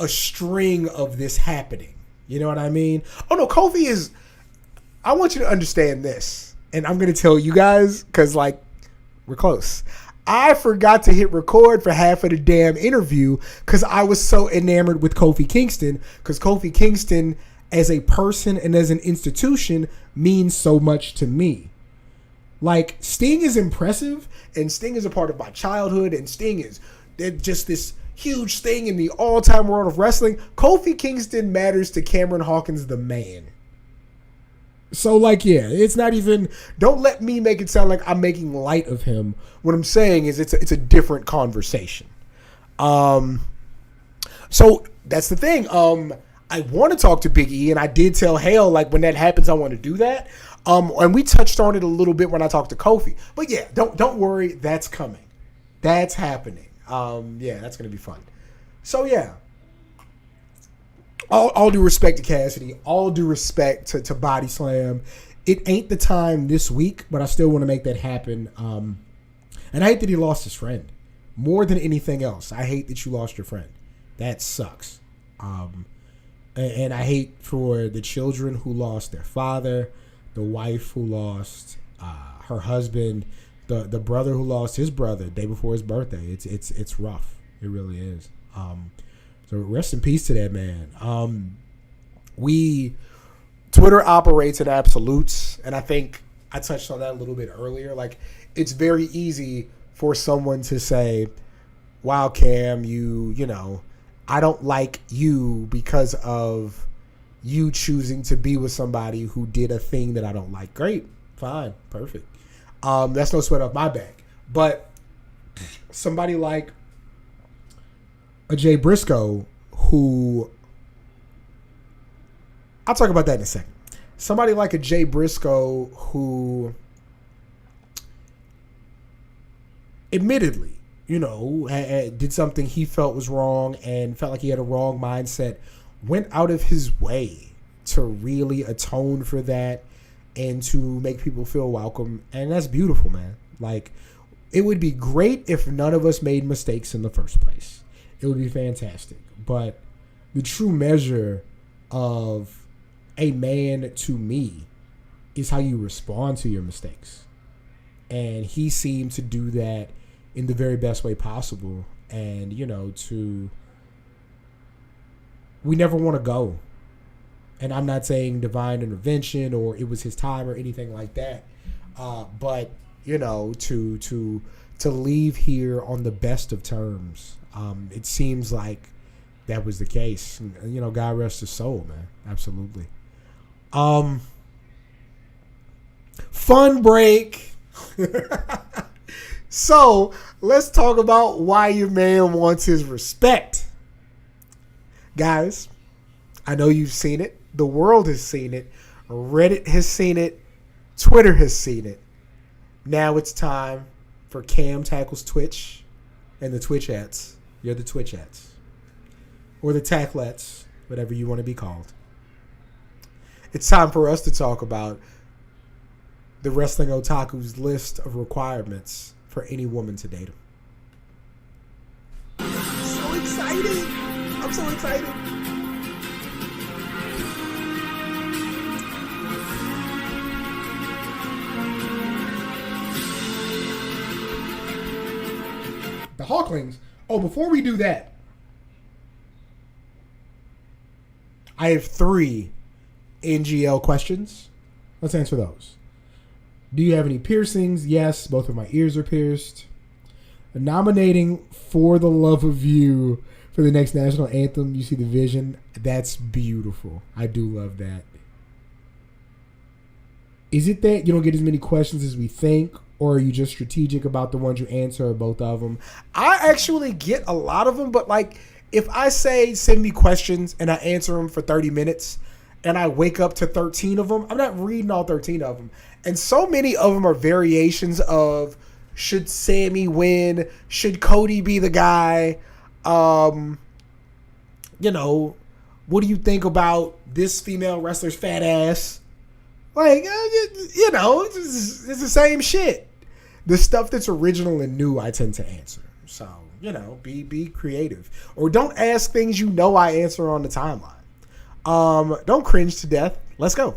string of this happening. You know what I mean? Oh no, Kofi is, I want you to understand this, and I'm going to tell you guys, because like, we're close. I forgot to hit record for half of the damn interview because I was so enamored with Kofi Kingston, because Kofi Kingston as a person and as an institution means so much to me. Like, Sting is impressive, and Sting is a part of my childhood, and Sting is just this huge thing in the all-time world of wrestling. Kofi Kingston matters to Cameron Hawkins, the man. So, like, yeah, it's not even, don't let me make it sound like I'm making light of him. What I'm saying is it's a different conversation. So that's the thing. I want to talk to Big E, and I did tell Hale, like, when that happens, I want to do that. And we touched on it a little bit when I talked to Kofi. But yeah, don't worry, that's coming. That's happening. Yeah, that's going to be fun. So, yeah. All due respect to Cassidy. All due respect to Body Slam. It ain't the time this week, but I still want to make that happen. And I hate that he lost his friend. More than anything else, I hate that you lost your friend. That sucks. And I hate for the children who lost their father, the wife who lost her husband, the brother who lost his brother day before his birthday. It's rough. It really is. So rest in peace to that man. Twitter operates in absolutes, and I think I touched on that a little bit earlier. Like, it's very easy for someone to say, "Wow, Cam, you know, I don't like you because of you choosing to be with somebody who did a thing that I don't like." Great, fine, perfect. That's no sweat off my back. But somebody like a Jay Briscoe, who I'll talk about that in a second. Somebody like a Jay Briscoe who admittedly, you know, did something he felt was wrong and felt like he had a wrong mindset, went out of his way to really atone for that and to make people feel welcome. And that's beautiful, man. Like, it would be great if none of us made mistakes in the first place. It would be fantastic. But the true measure of a man, to me, is how you respond to your mistakes. And he seemed to do that in the very best way possible. And, you know, we never want to go. And I'm not saying divine intervention or it was his time or anything like that. But, you know, to leave here on the best of terms, it seems like that was the case. And, you know, God rest his soul, man. Absolutely. Fun break. So let's talk about why your man wants his respect. Guys, I know you've seen it. The world has seen it. Reddit has seen it. Twitter has seen it. Now it's time for Cam Tackles Twitch and the Twitchettes. You're the Twitchettes. Or the Tacklets, whatever you want to be called. It's time for us to talk about the Wrestling Otaku's list of requirements for any woman to date him. So excited! I'm so excited. The Hawklings. Oh, before we do that, I have 3 NGL questions. Let's answer those. Do you have any piercings? Yes, both of my ears are pierced. Nominating For the Love of You for the next national anthem. You see the vision? That's beautiful. I do love that. Is it that you don't get as many questions as we think, or are you just strategic about the ones you answer, or both of them? I actually get a lot of them, but like if I say send me questions and I answer them for 30 minutes and I wake up to 13 of them, I'm not reading all 13 of them. And so many of them are variations of, should Sammy win? Should Cody be the guy? You know, what do you think about this female wrestler's fat ass? Like, you know, it's the same shit. The stuff that's original and new, I tend to answer. So, you know, be creative. Or don't ask things you know I answer on the timeline. Don't cringe to death. Let's go.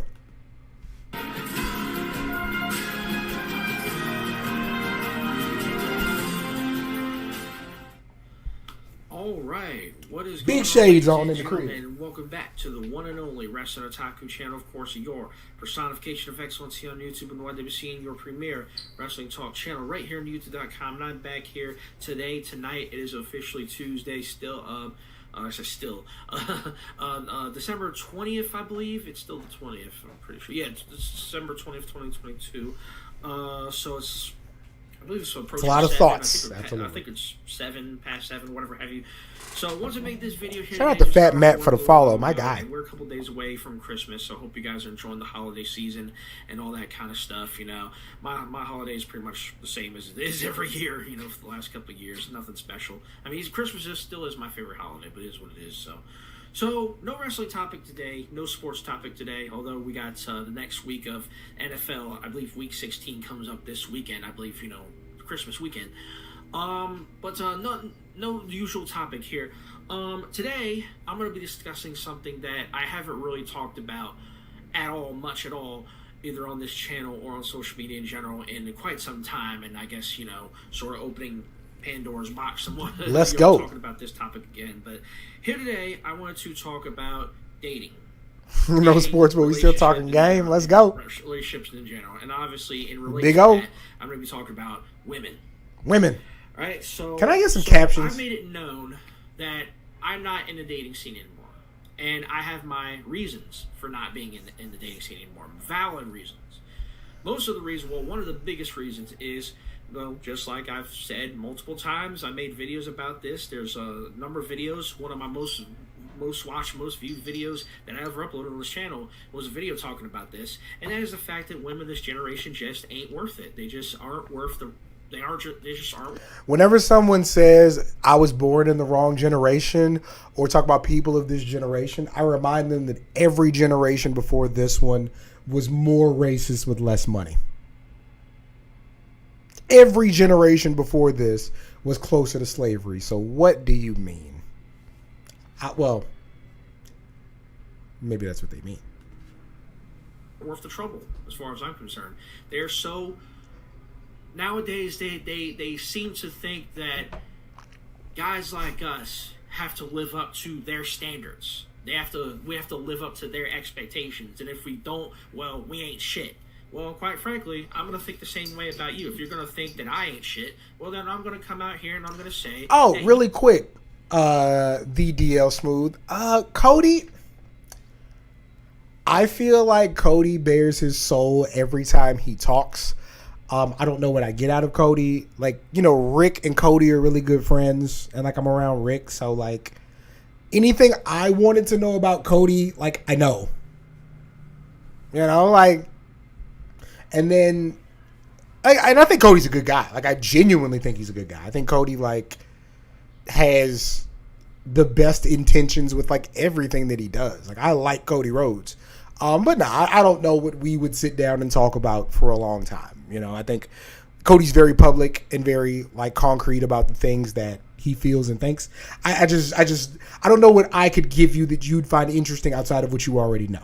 All right, what is Big going shades on, on in ladies the and crib. gentlemen, and welcome back to the one and only Wrestling Otaku channel, of course, your personification of excellence here on YouTube and YWC, and your premier wrestling talk channel right here on YouTube.com. And I'm back here tonight. It is officially Tuesday, December 20th, I believe. It's still the 20th, I'm pretty sure. Yeah, it's December 20th, 2022. So it's, I believe it's approaching a lot of 7. thoughts. I think it's 7, past 7, whatever have you. So once I make this video here, Shout out to Fat Matt for the follow, my guy. We're a couple days away from Christmas, so I hope you guys are enjoying the holiday season and all that kind of stuff. You know, my holiday is pretty much the same as it is every year. You know, for the last couple of years, nothing special. I mean, Christmas still is my favorite holiday, but it is what it is. So no wrestling topic today, no sports topic today. Although we got the next week of NFL, I believe Week 16 comes up this weekend. I believe, you know, Christmas weekend. But no usual topic here. Today I'm going to be discussing something that I haven't really talked about much at all, either on this channel or on social media in general in quite some time, and I guess, sort of opening Pandora's box somewhat. Let's go. Talking about this topic again, but here today I wanted to talk about dating. No sports, but we still talking game. Let's go. Relationships in general, and obviously in Big relation O. to that, I'm going to be talking about women. Women. All right, so can I get some captions? I made it known that I'm not in the dating scene anymore, and I have my reasons for not being in the dating scene anymore. Valid reasons. Most of the reasons, one of the biggest reasons is, just like I've said multiple times, I made videos about this. There's a number of videos. One of my most watched, most viewed videos that I ever uploaded on this channel was a video talking about this, and that is the fact that women this generation just ain't worth it. They just aren't worth the. They just aren't. Whenever someone says I was born in the wrong generation or talk about people of this generation, I remind them that every generation before this one was more racist with less money. Every generation before this was closer to slavery. So what do you mean? Well, maybe that's what they mean. Worth the trouble, as far as I'm concerned. They're so... Nowadays, they seem to think that guys like us have to live up to their standards. We have to live up to their expectations. And if we don't, well, we ain't shit. Well, quite frankly, I'm going to think the same way about you. If you're going to think that I ain't shit, well, then I'm going to come out here and I'm going to say... Oh, really quick. The DL Smooth. Cody... I feel like Cody bears his soul every time he talks. I don't know what I get out of Cody. Like, Rick and Cody are really good friends, and like I'm around Rick, so like anything I wanted to know about Cody, like I know. And then and I think Cody's a good guy. Like I genuinely think he's a good guy. I think Cody like has the best intentions with like everything that he does. Like I like Cody Rhodes. But I don't know what we would sit down and talk about for a long time. I think Cody's very public and very like concrete about the things that he feels and thinks. I don't know what I could give you that you'd find interesting outside of what you already know.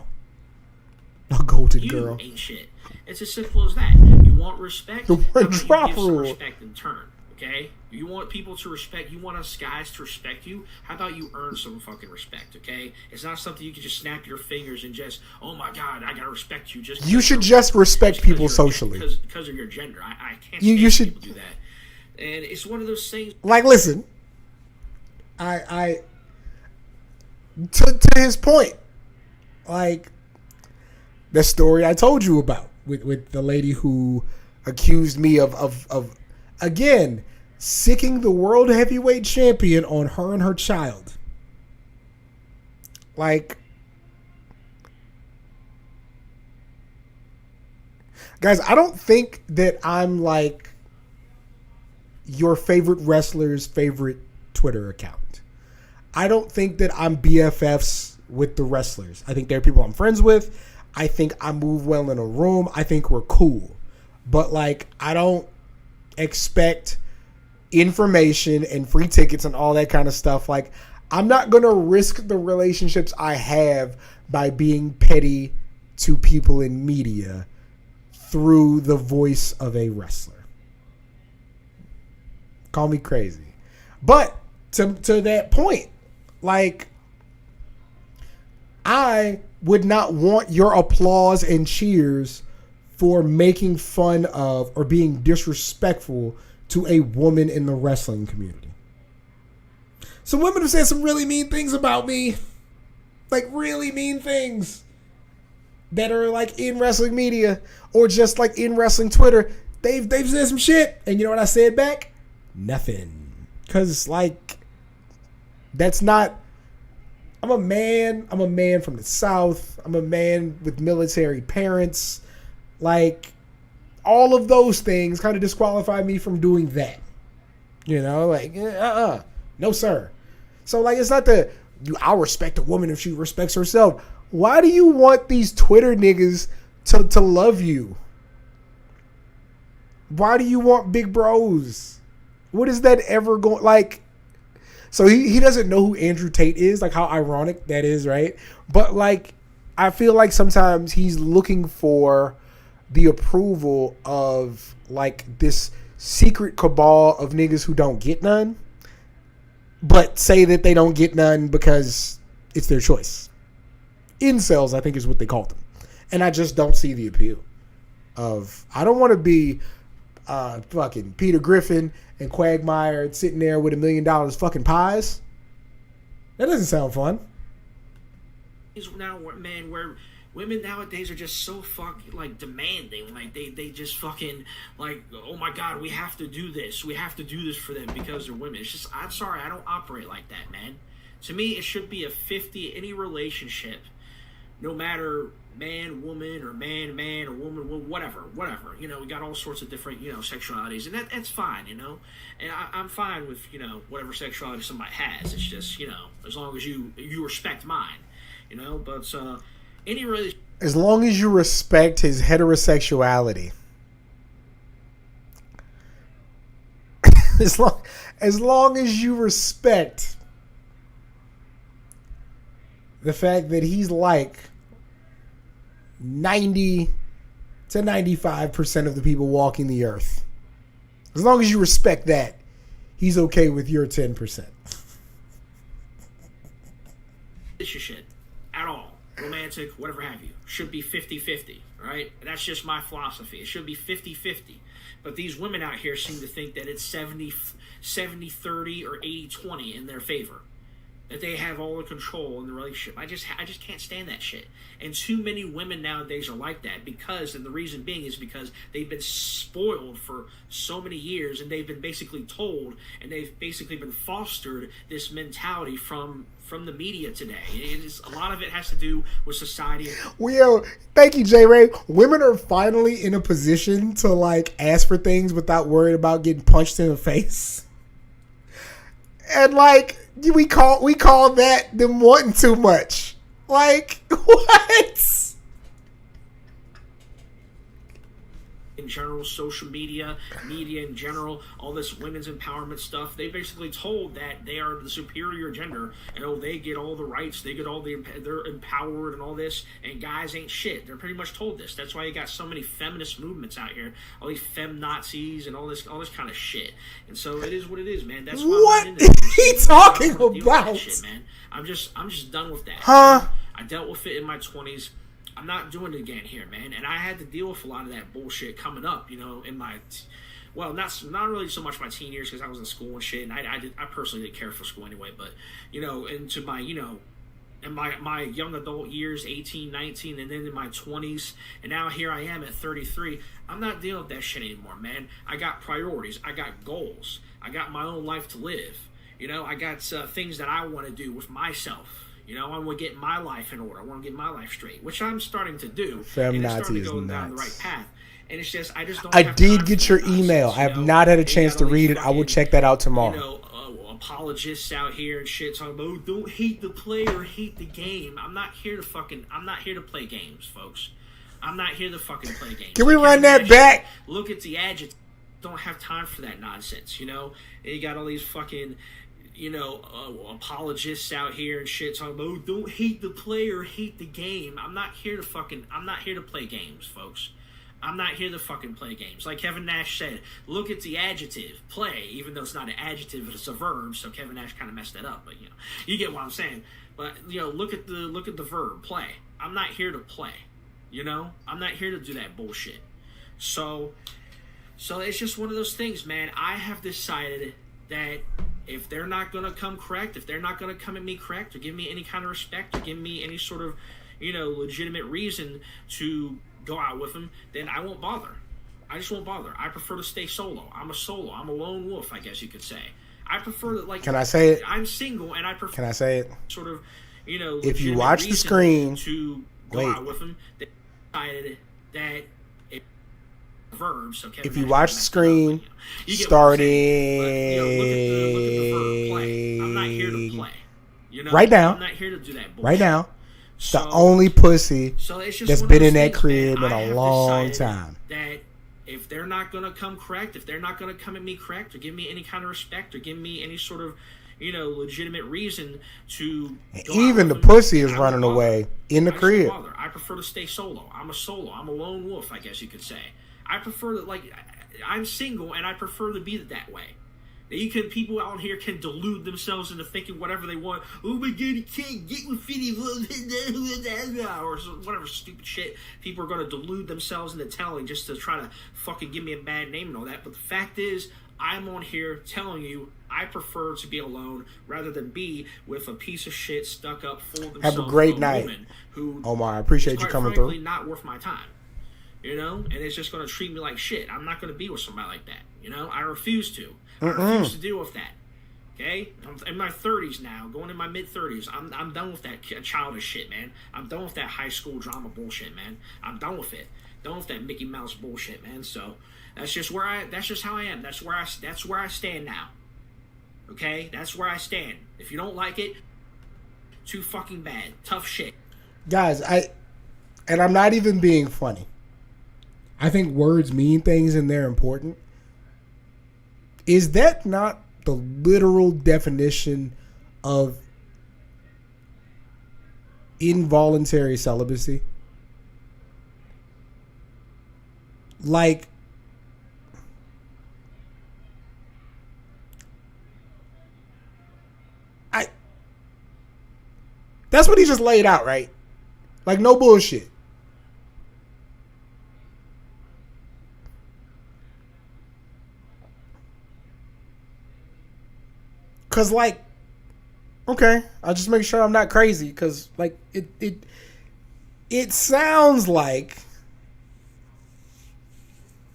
A golden girl. You ain't shit. It's as simple as that. You want respect? The How word about drop you give some rule. respect in turn? Okay? You want people to respect, you want us guys to respect you, how about you earn some fucking respect, okay? It's not something you can just snap your fingers and just, oh my god, I gotta respect you. You should just respect people socially. Because of your gender. I can't you should people do that. And it's one of those things. Like, listen, I to his point, like, the story I told you about with the lady who accused me of again, sicking the world heavyweight champion on her and her child. Like, guys, I don't think that I'm like your favorite wrestler's favorite Twitter account. I don't think that I'm BFFs with the wrestlers. I think they're people I'm friends with. I think I move well in a room. I think we're cool. But like, I don't expect information and free tickets and all that kind of stuff. Like, I'm not going to risk the relationships I have by being petty to people in media through the voice of a wrestler. Call me crazy. But to that point, like, I would not want your applause and cheers for making fun of or being disrespectful to a woman in the wrestling community. Some women have said some really mean things about me. Like, really mean things that are like in wrestling media or just like in wrestling Twitter. They've said some shit. And you know what I said back? Nothing. Because like, that's not... I'm a man from the South. I'm a man with military parents. Like, all of those things kind of disqualify me from doing that. Like, no, sir. So, like, it's not that I'll respect a woman if she respects herself. Why do you want these Twitter niggas to love you? Why do you want big bros? What is that ever going... Like, so he doesn't know who Andrew Tate is. Like, how ironic that is, right? But, like, I feel like sometimes he's looking for the approval of like this secret cabal of niggas who don't get none, but say that they don't get none because it's their choice. Incels, I think, is what they call them. And I just don't see the appeal of, I don't want to be fucking Peter Griffin and Quagmire sitting there with $1 million fucking pies. That doesn't sound fun. Now, man, where women nowadays are just so fucking like demanding, like they just fucking like, oh my god, we have to do this for them because they're women. It's just, I'm sorry, I don't operate like that, man. To me, it should be a 50, any relationship, no matter man, woman, or man, or woman, whatever. You know, we got all sorts of different, you know, sexualities, and that's fine, you know. And I'm fine with, you know, whatever sexuality somebody has. It's just, you know, as long as you respect mine, you know. But any really, as long as you respect his heterosexuality, as long as you respect the fact that he's like 90 to 95% of the people walking the earth. As long as you respect that, he's okay with your 10%. shit at all, romantic, whatever have you, should be 50-50, right? That's just my philosophy. It should be 50-50. But these women out here seem to think that it's 70-30 or 80-20 in their favor. That they have all the control in the relationship. I just can't stand that shit. And too many women nowadays are like that because, and the reason being is because they've been spoiled for so many years, and they've been basically told, and they've basically been fostered this mentality from the media today. It is, a lot of it has to do with society. Well, thank you, J. Ray. Women are finally in a position to like ask for things without worrying about getting punched in the face. And like, we call that them wanting too much. Like, what? In general, social media in general, all this women's empowerment stuff, they basically told that they are the superior gender, and oh, they get all the rights, they get all they're empowered and all this, and guys ain't shit. They're pretty much told this. That's why you got so many feminist movements out here, all these fem Nazis and all this kind of shit. And so it is what it is, man. That's why what is he talking about? Shit, man. I'm just done with that. Huh? I dealt with it in my 20s. I'm not doing it again here, man. And I had to deal with a lot of that bullshit coming up, you know, in my, well, not really so much my teen years because I was in school and shit, and I personally didn't care for school anyway, but, you know, into my, you know, in my young adult years, 18, 19, and then in my 20s, and now here I am at 33, I'm not dealing with that shit anymore, man. I got priorities. I got goals. I got my own life to live. You know, I got things that I want to do with myself. You know, I want to get my life in order. I want to get my life straight, which I'm starting to do. Fem and it's starting Nazi to go is down the nuts. right path. And it's just, I just don't I have did time get for your that email. nonsense, I have you know? not had a And you chance got to all these read it. I will fucking, check that out tomorrow. You know, apologists out here and shit talking about, oh, don't hate the player, hate the game. I'm not here to play games, folks. I'm not here to fucking play games. Can we Like run that Kevin Nash back? said, look at the adjective. Don't have time for that nonsense, you know? And you got all these fucking, you know, apologists out here and shit talking about, oh, don't hate the player, hate the game. I'm not here to play games, folks. I'm not here to fucking play games. Like Kevin Nash said, look at the adjective, play, even though it's not an adjective, it's a verb, so Kevin Nash kind of messed that up, but, you know, you get what I'm saying. But, you know, look at the verb, play. I'm not here to play, you know? I'm not here to do that bullshit. So it's just one of those things, man. I have decided that if they're not going to come correct, if they're not going to come at me correct or give me any kind of respect or give me any sort of, you know, legitimate reason to go out with them, then I won't bother. I just won't bother. I prefer to stay solo. I'm a lone wolf, I guess you could say. I prefer to, like... Can I say it? I'm single, and I prefer... Can I say it? Sort of, you know... If you watch the screen... To go out with them, they decided that... Verb, so Kevin if you Nash watch the screen, starting... look at the verb, play. I'm not here to play. You know? Right now. I'm not here to do that bullshit. Right now. It's the only pussy it's just that's one of been those in that things, crib man. in I a have long decided time. That if they're not going to come correct, if they're not going to come at me correct or give me any kind of respect or give me any sort of, legitimate reason to go Even the out with them, pussy is I running wouldn't bother. away in the I just wouldn't crib. bother. I prefer to stay solo. I'm a solo. I'm a lone wolf, I guess you could say. I prefer that, I'm single, and I prefer to be that way. People out here can delude themselves into thinking whatever they want. Oh my god, you can't get with 50 or whatever stupid shit people are going to delude themselves into telling just to try to fucking give me a bad name and all that. But the fact is, I'm on here telling you I prefer to be alone rather than be with a piece of shit stuck up full of themselves. Have a great night, woman who Omar. I appreciate you coming frankly, through. not worth my time. And it's just going to treat me like shit. I'm not going to be with somebody like that. I refuse to. I refuse to deal with that. Okay? I'm in my 30s now, going in my mid-30s. I'm done with that childish shit, man. I'm done with that high school drama bullshit, man. I'm done with it. Done with that Mickey Mouse bullshit, man. So that's just how I am. That's where I stand now. Okay? That's where I stand. If you don't like it, too fucking bad. Tough shit. Guys, and I'm not even being funny. I think words mean things and they're important. Is that not the literal definition of involuntary celibacy? That's what he just laid out, right? No bullshit. Cause okay, I'll just make sure I'm not crazy. Cause it sounds like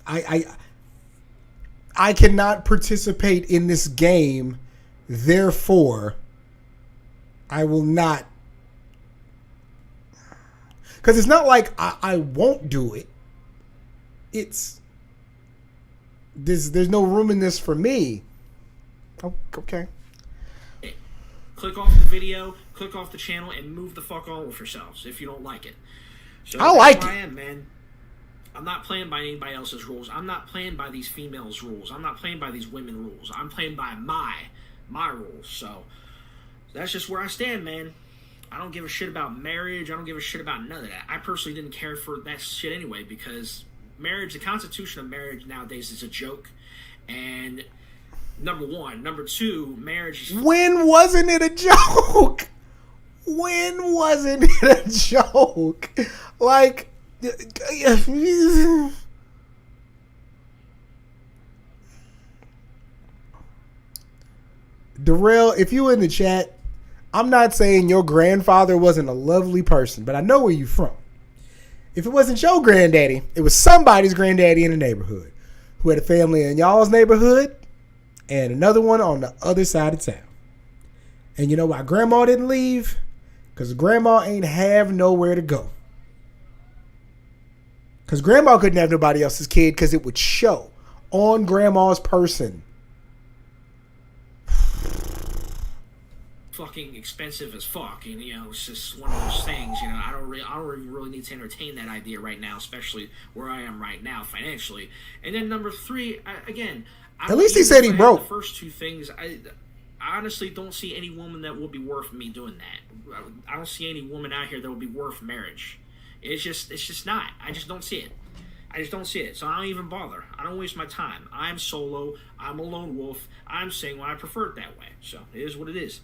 I cannot participate in this game, therefore I will not. Cause it's not like I won't do it. It's there's no room in this for me. Oh, okay. Click off the video, click off the channel, and move the fuck on with yourselves if you don't like it. So I like it. I am, man. I'm not playing by anybody else's rules. I'm not playing by these females' rules. I'm not playing by these women rules. I'm playing by my rules. So that's just where I stand, man. I don't give a shit about marriage. I don't give a shit about none of that. I personally didn't care for that shit anyway because marriage, the constitution of marriage nowadays is a joke. And number one. Number two, marriage is... When wasn't it a joke? When wasn't it a joke? Darrell, if you in the chat, I'm not saying your grandfather wasn't a lovely person, but I know where you from. If it wasn't your granddaddy, it was somebody's granddaddy in the neighborhood who had a family in y'all's neighborhood and another one on the other side of town. And you know why grandma didn't leave? Because grandma ain't have nowhere to go. Because grandma couldn't have nobody else's kid because it would show on grandma's person. Fucking expensive as fuck, and it's just one of those things. I don't really need to entertain that idea right now, especially where I am right now financially. And then number three, at least he said he broke. The first two things, I honestly don't see any woman that would be worth me doing that. I don't see any woman out here that would be worth marriage. It's just not. I just don't see it. I just don't see it. So I don't even bother. I don't waste my time. I'm solo. I'm a lone wolf. I'm single. I prefer it that way. So it is what it is.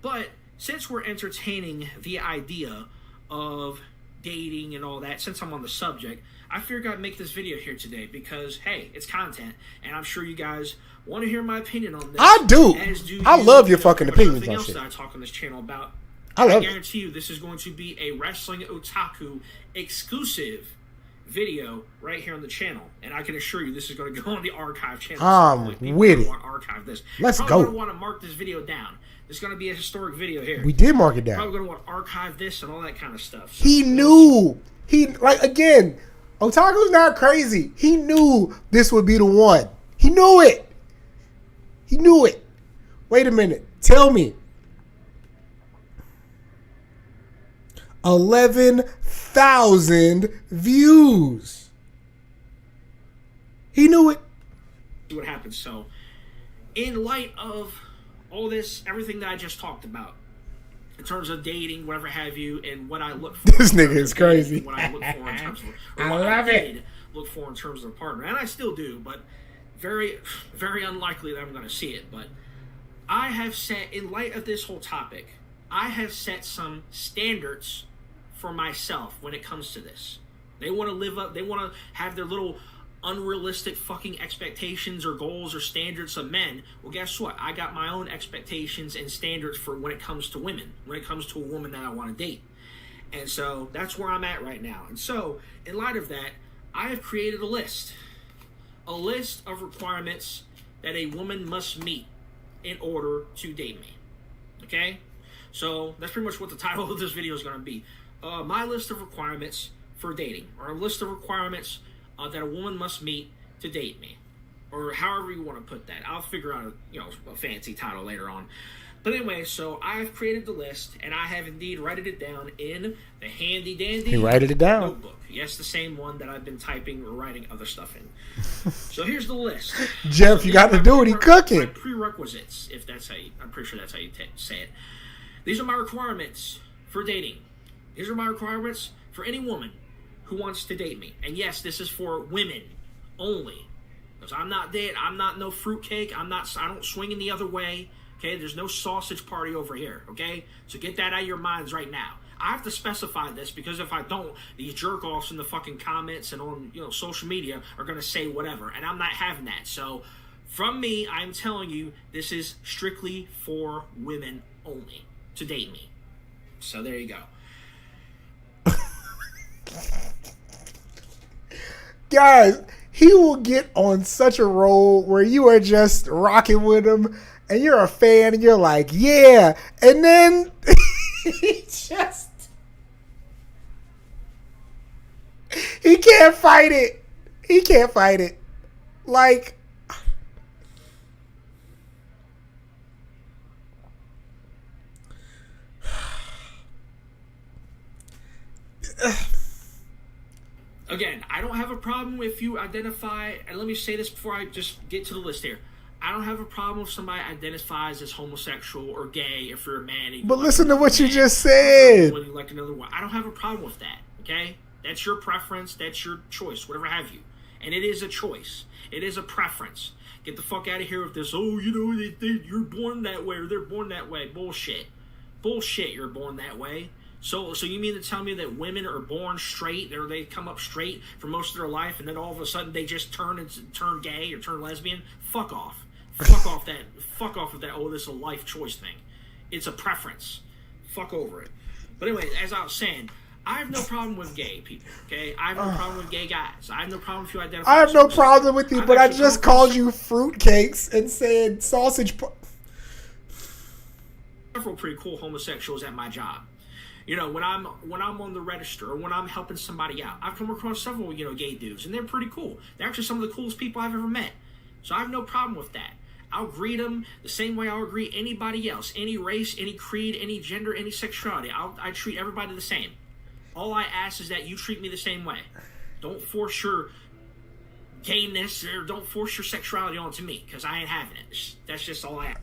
But since we're entertaining the idea of dating and all that, since I'm on the subject, I figured I'd make this video here today because, hey, it's content, and I'm sure you guys want to hear my opinion on this. I do. I love your fucking opinions on shit. Everything else that I talk on this channel about. I guarantee you this is going to be a Wrestling Otaku exclusive video right here on the channel, and I can assure you this is going to go on the archive channel. With it. Archive this. Let's go. go. Going to want to mark this video down. It's going to be a historic video here. We did mark it down. Probably going to want to archive this and all that kind of stuff. So, he knew. Again, Otaku's not crazy. He knew this would be the one. He knew it. He knew it. Wait a minute. Tell me. 11,000 views. He knew it. See what happens. So, in light of all this, everything that I just talked about, in terms of dating, whatever have you, and what I look for. This nigga is crazy. What I look for in terms of, I love it. Look for in terms of a partner, and I still do, but very, very unlikely that I'm going to see it. But I have set, in light of this whole topic, I have set some standards for myself when it comes to this. They want to live up, they want to have their little unrealistic fucking expectations or goals or standards of men. Well, guess what? I got my own expectations and standards for when it comes to women, when it comes to a woman that I want to date. And so that's where I'm at right now. And so, in light of that, I have created a list of requirements that a woman must meet in order to date me. Okay? So that's pretty much what the title of this video is going to be. My list of requirements for dating, or a list of requirements that a woman must meet to date me, or however you want to put that. I'll figure out a fancy title later on. But anyway, so I've created the list, and I have indeed written it down in the handy dandy notebook. Yes, the same one that I've been typing or writing other stuff in. So here's the list. Jeff, you got to do it. He cooking. Prerequisites, if that's how I'm pretty sure that's how you say it. These are my requirements for dating. These are my requirements for any woman who wants to date me. And yes, this is for women only. Because I'm not no fruitcake. I don't swing in the other way. Okay, there's no sausage party over here. Okay, so get that out of your minds right now. I have to specify this because if I don't, these jerk offs in the fucking comments and on social media are gonna say whatever, and I'm not having that. So, from me, I'm telling you, this is strictly for women only to date me. So there you go. Guys, he will get on such a roll where you are just rocking with him and you're a fan and you're like, yeah. And then he can't fight it. He can't fight it. Like, again, I don't have a problem if you identify, and let me say this before I just get to the list here. I don't have a problem if somebody identifies as homosexual or gay if you're a man. But listen to what you just said. When you like another one, I don't have a problem with that. Okay, that's your preference. That's your choice. Whatever have you, and it is a choice. It is a preference. Get the fuck out of here with this. Oh, you're born that way or they're born that way. Bullshit. You're born that way. So you mean to tell me that women are born straight, or they come up straight for most of their life, and then all of a sudden they just turn gay or turn lesbian? Fuck off. Fuck off with that. Oh, this is a life choice thing. It's a preference. Fuck over it. But anyway, as I was saying, I have no problem with gay people. Okay, I have no problem with gay guys. I have no problem if you identify. I have no problem with you, but I just called you fruitcakes and said sausage. Several pretty cool homosexuals at my job. When I'm on the register or when I'm helping somebody out, I've come across several, gay dudes, and they're pretty cool. They're actually some of the coolest people I've ever met. So I have no problem with that. I'll greet them the same way I'll greet anybody else, any race, any creed, any gender, any sexuality. I treat everybody the same. All I ask is that you treat me the same way. Don't force your gayness or don't force your sexuality onto me, because I ain't having it. That's just all I ask.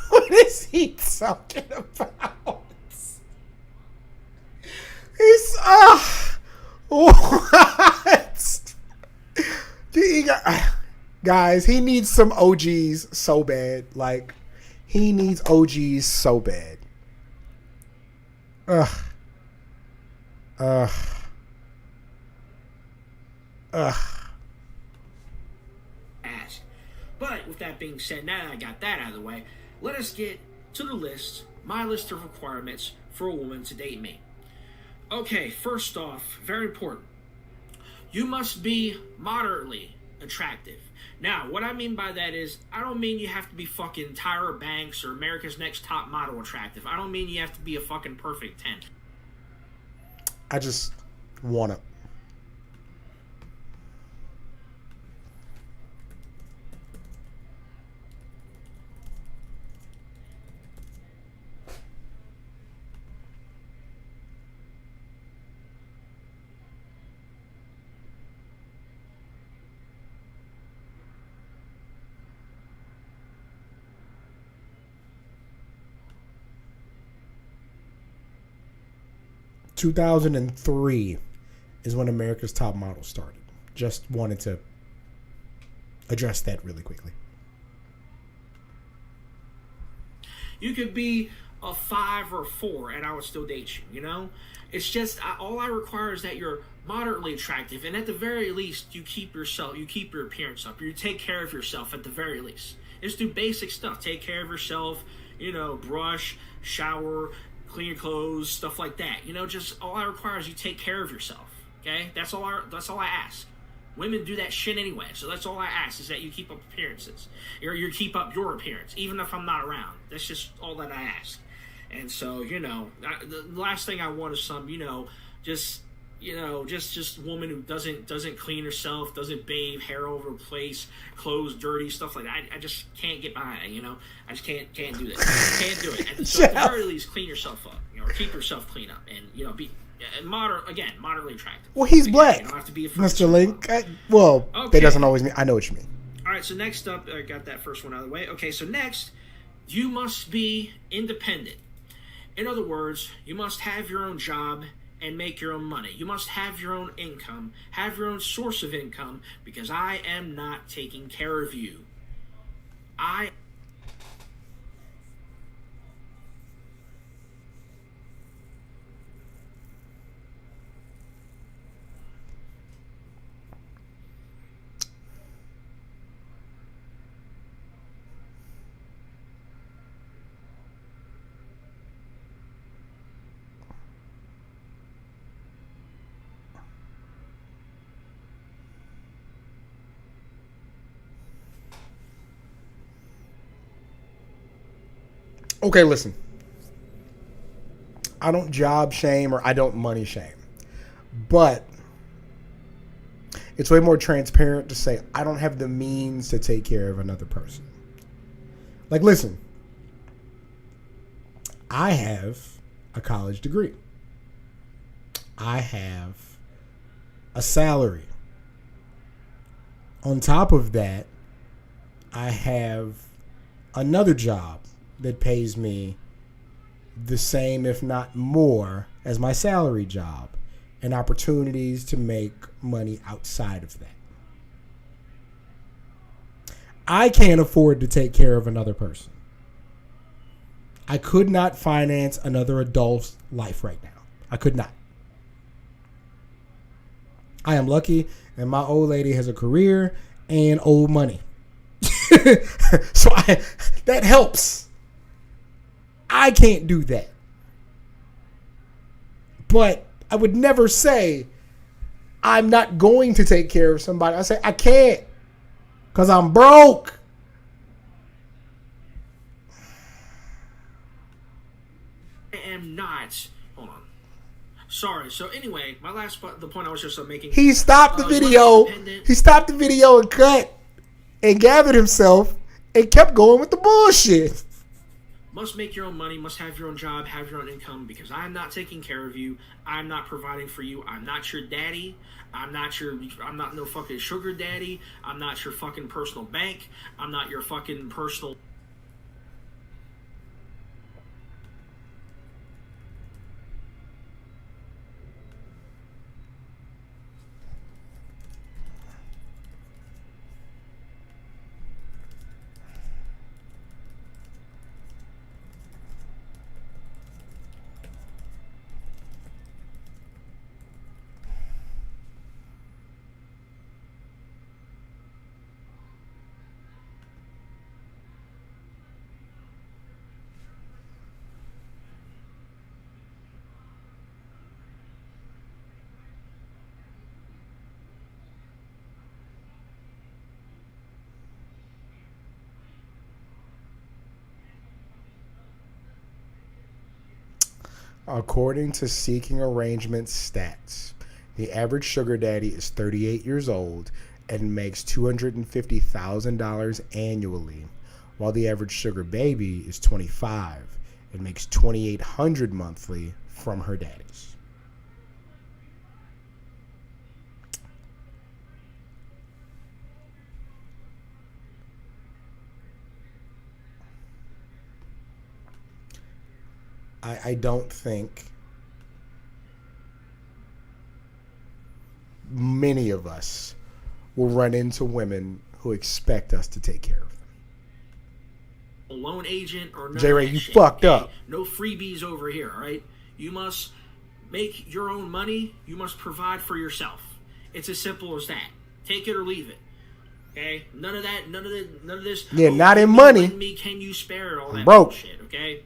What is he talking about? He's what? Guys, he needs some OGs so bad. Like, he needs OGs so bad. But with that being said, now that I got that out of the way, let us get to the list, my list of requirements for a woman to date me. Okay, first off, very important. You must be moderately attractive. Now, what I mean by that is, I don't mean you have to be fucking Tyra Banks or America's Next Top Model attractive. I don't mean you have to be a fucking perfect 10. I just want to. 2003 is when America's Top Model started. Just wanted to address that really quickly. You could be a 5 or a 4, and I would still date you. You know, it's just all I require is that you're moderately attractive, and at the very least, you keep your appearance up. You take care of yourself at the very least. Just do basic stuff. Take care of yourself. You know, brush, shower, clean your clothes, stuff like that. You know, just all I require is you take care of yourself. Okay, that's all I ask. Women do that shit anyway, so that's all I ask is that you keep up appearances. Or you keep up your appearance, even if I'm not around. That's just all that I ask. And so, you know, the last thing I want is some, just woman who doesn't clean herself, doesn't bathe, hair over the place, clothes dirty, stuff like that. I just can't get behind it, I just can't do that. Can't do it. And so at the very least, clean yourself up, or keep yourself clean up, and be moderately attractive. Well, he's black. You don't have to be Mr. Link. That doesn't always mean. I know what you mean. All right, so next up, I got that first one out of the way. Okay, so next, you must be independent. In other words, you must have your own job and make your own money. You must have your own income, have your own source of income, because I am not taking care of you. Okay, listen. I don't job shame or I don't money shame. But it's way more transparent to say I don't have the means to take care of another person. Like, listen. I have a college degree. I have a salary. On top of that, I have another job that pays me the same, if not more, as my salary job, and opportunities to make money outside of that. I can't afford to take care of another person. I could not finance another adult's life right now. I could not. I am lucky, and my old lady has a career and old money. So that helps. I can't do that. But I would never say I'm not going to take care of somebody. I say I can't because I'm broke. I am not. Hold on. Sorry. So anyway, the point I was just making. He stopped the video. He stopped the video and cut and gathered himself and kept going with the bullshit. Must make your own money, must have your own job, have your own income, because I'm not taking care of you. I'm not providing for you. I'm not your daddy. I'm not no fucking sugar daddy. I'm not your fucking personal bank. I'm not your fucking personal... According to Seeking Arrangements stats, the average sugar daddy is 38 years old and makes $250,000 annually, while the average sugar baby is 25 and makes $2,800 monthly from her daddies. I don't think many of us will run into women who expect us to take care of them. A loan agent or none J-Ray, of that you shit, fucked okay? up. No freebies over here, all right? You must make your own money. You must provide for yourself. It's as simple as that. Take it or leave it. Okay? None of that. None of this. Yeah, not in can you money. lend me, can you spare all that broke. bullshit? Okay.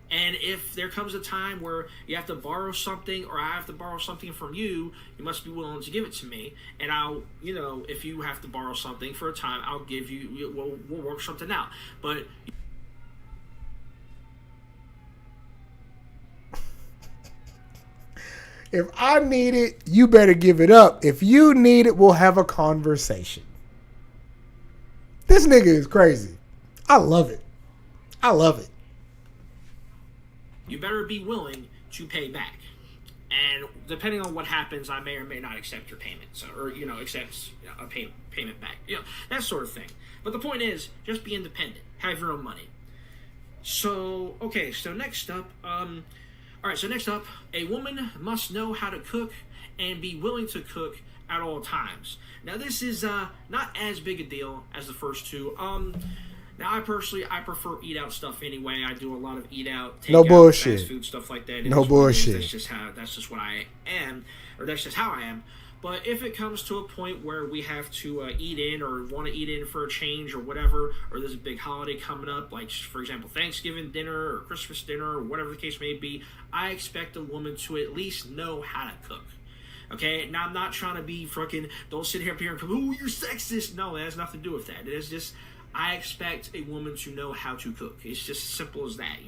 And if there comes a time where you have to borrow something or I have to borrow something from you, you must be willing to give it to me. And I'll, if you have to borrow something for a time, I'll give you, we'll work something out. But if I need it, you better give it up. If you need it, we'll have a conversation. This nigga is crazy. I love it. I love it. you better be willing to pay back. And depending on what happens, I may or may not accept your payment. So, or, accept a payment back. That sort of thing. But the point is, just be independent. Have your own money. So, okay, so next up, a woman must know how to cook and be willing to cook at all times. Now, this is not as big a deal as the first two. Now, I prefer eat out stuff anyway. I do a lot of eat out, no bullshit, fast food stuff like that. No bullshit. That's just what I am, or that's just how I am. But if it comes to a point where we have to eat in or want to eat in for a change or whatever, or there's a big holiday coming up, like, for example, Thanksgiving dinner or Christmas dinner or whatever the case may be, I expect a woman to at least know how to cook. Okay? Now, I'm not trying to be fucking, don't sit here and come, oh, you're sexist. No, it has nothing to do with that. It is just, I expect a woman to know how to cook. It's just as simple as that,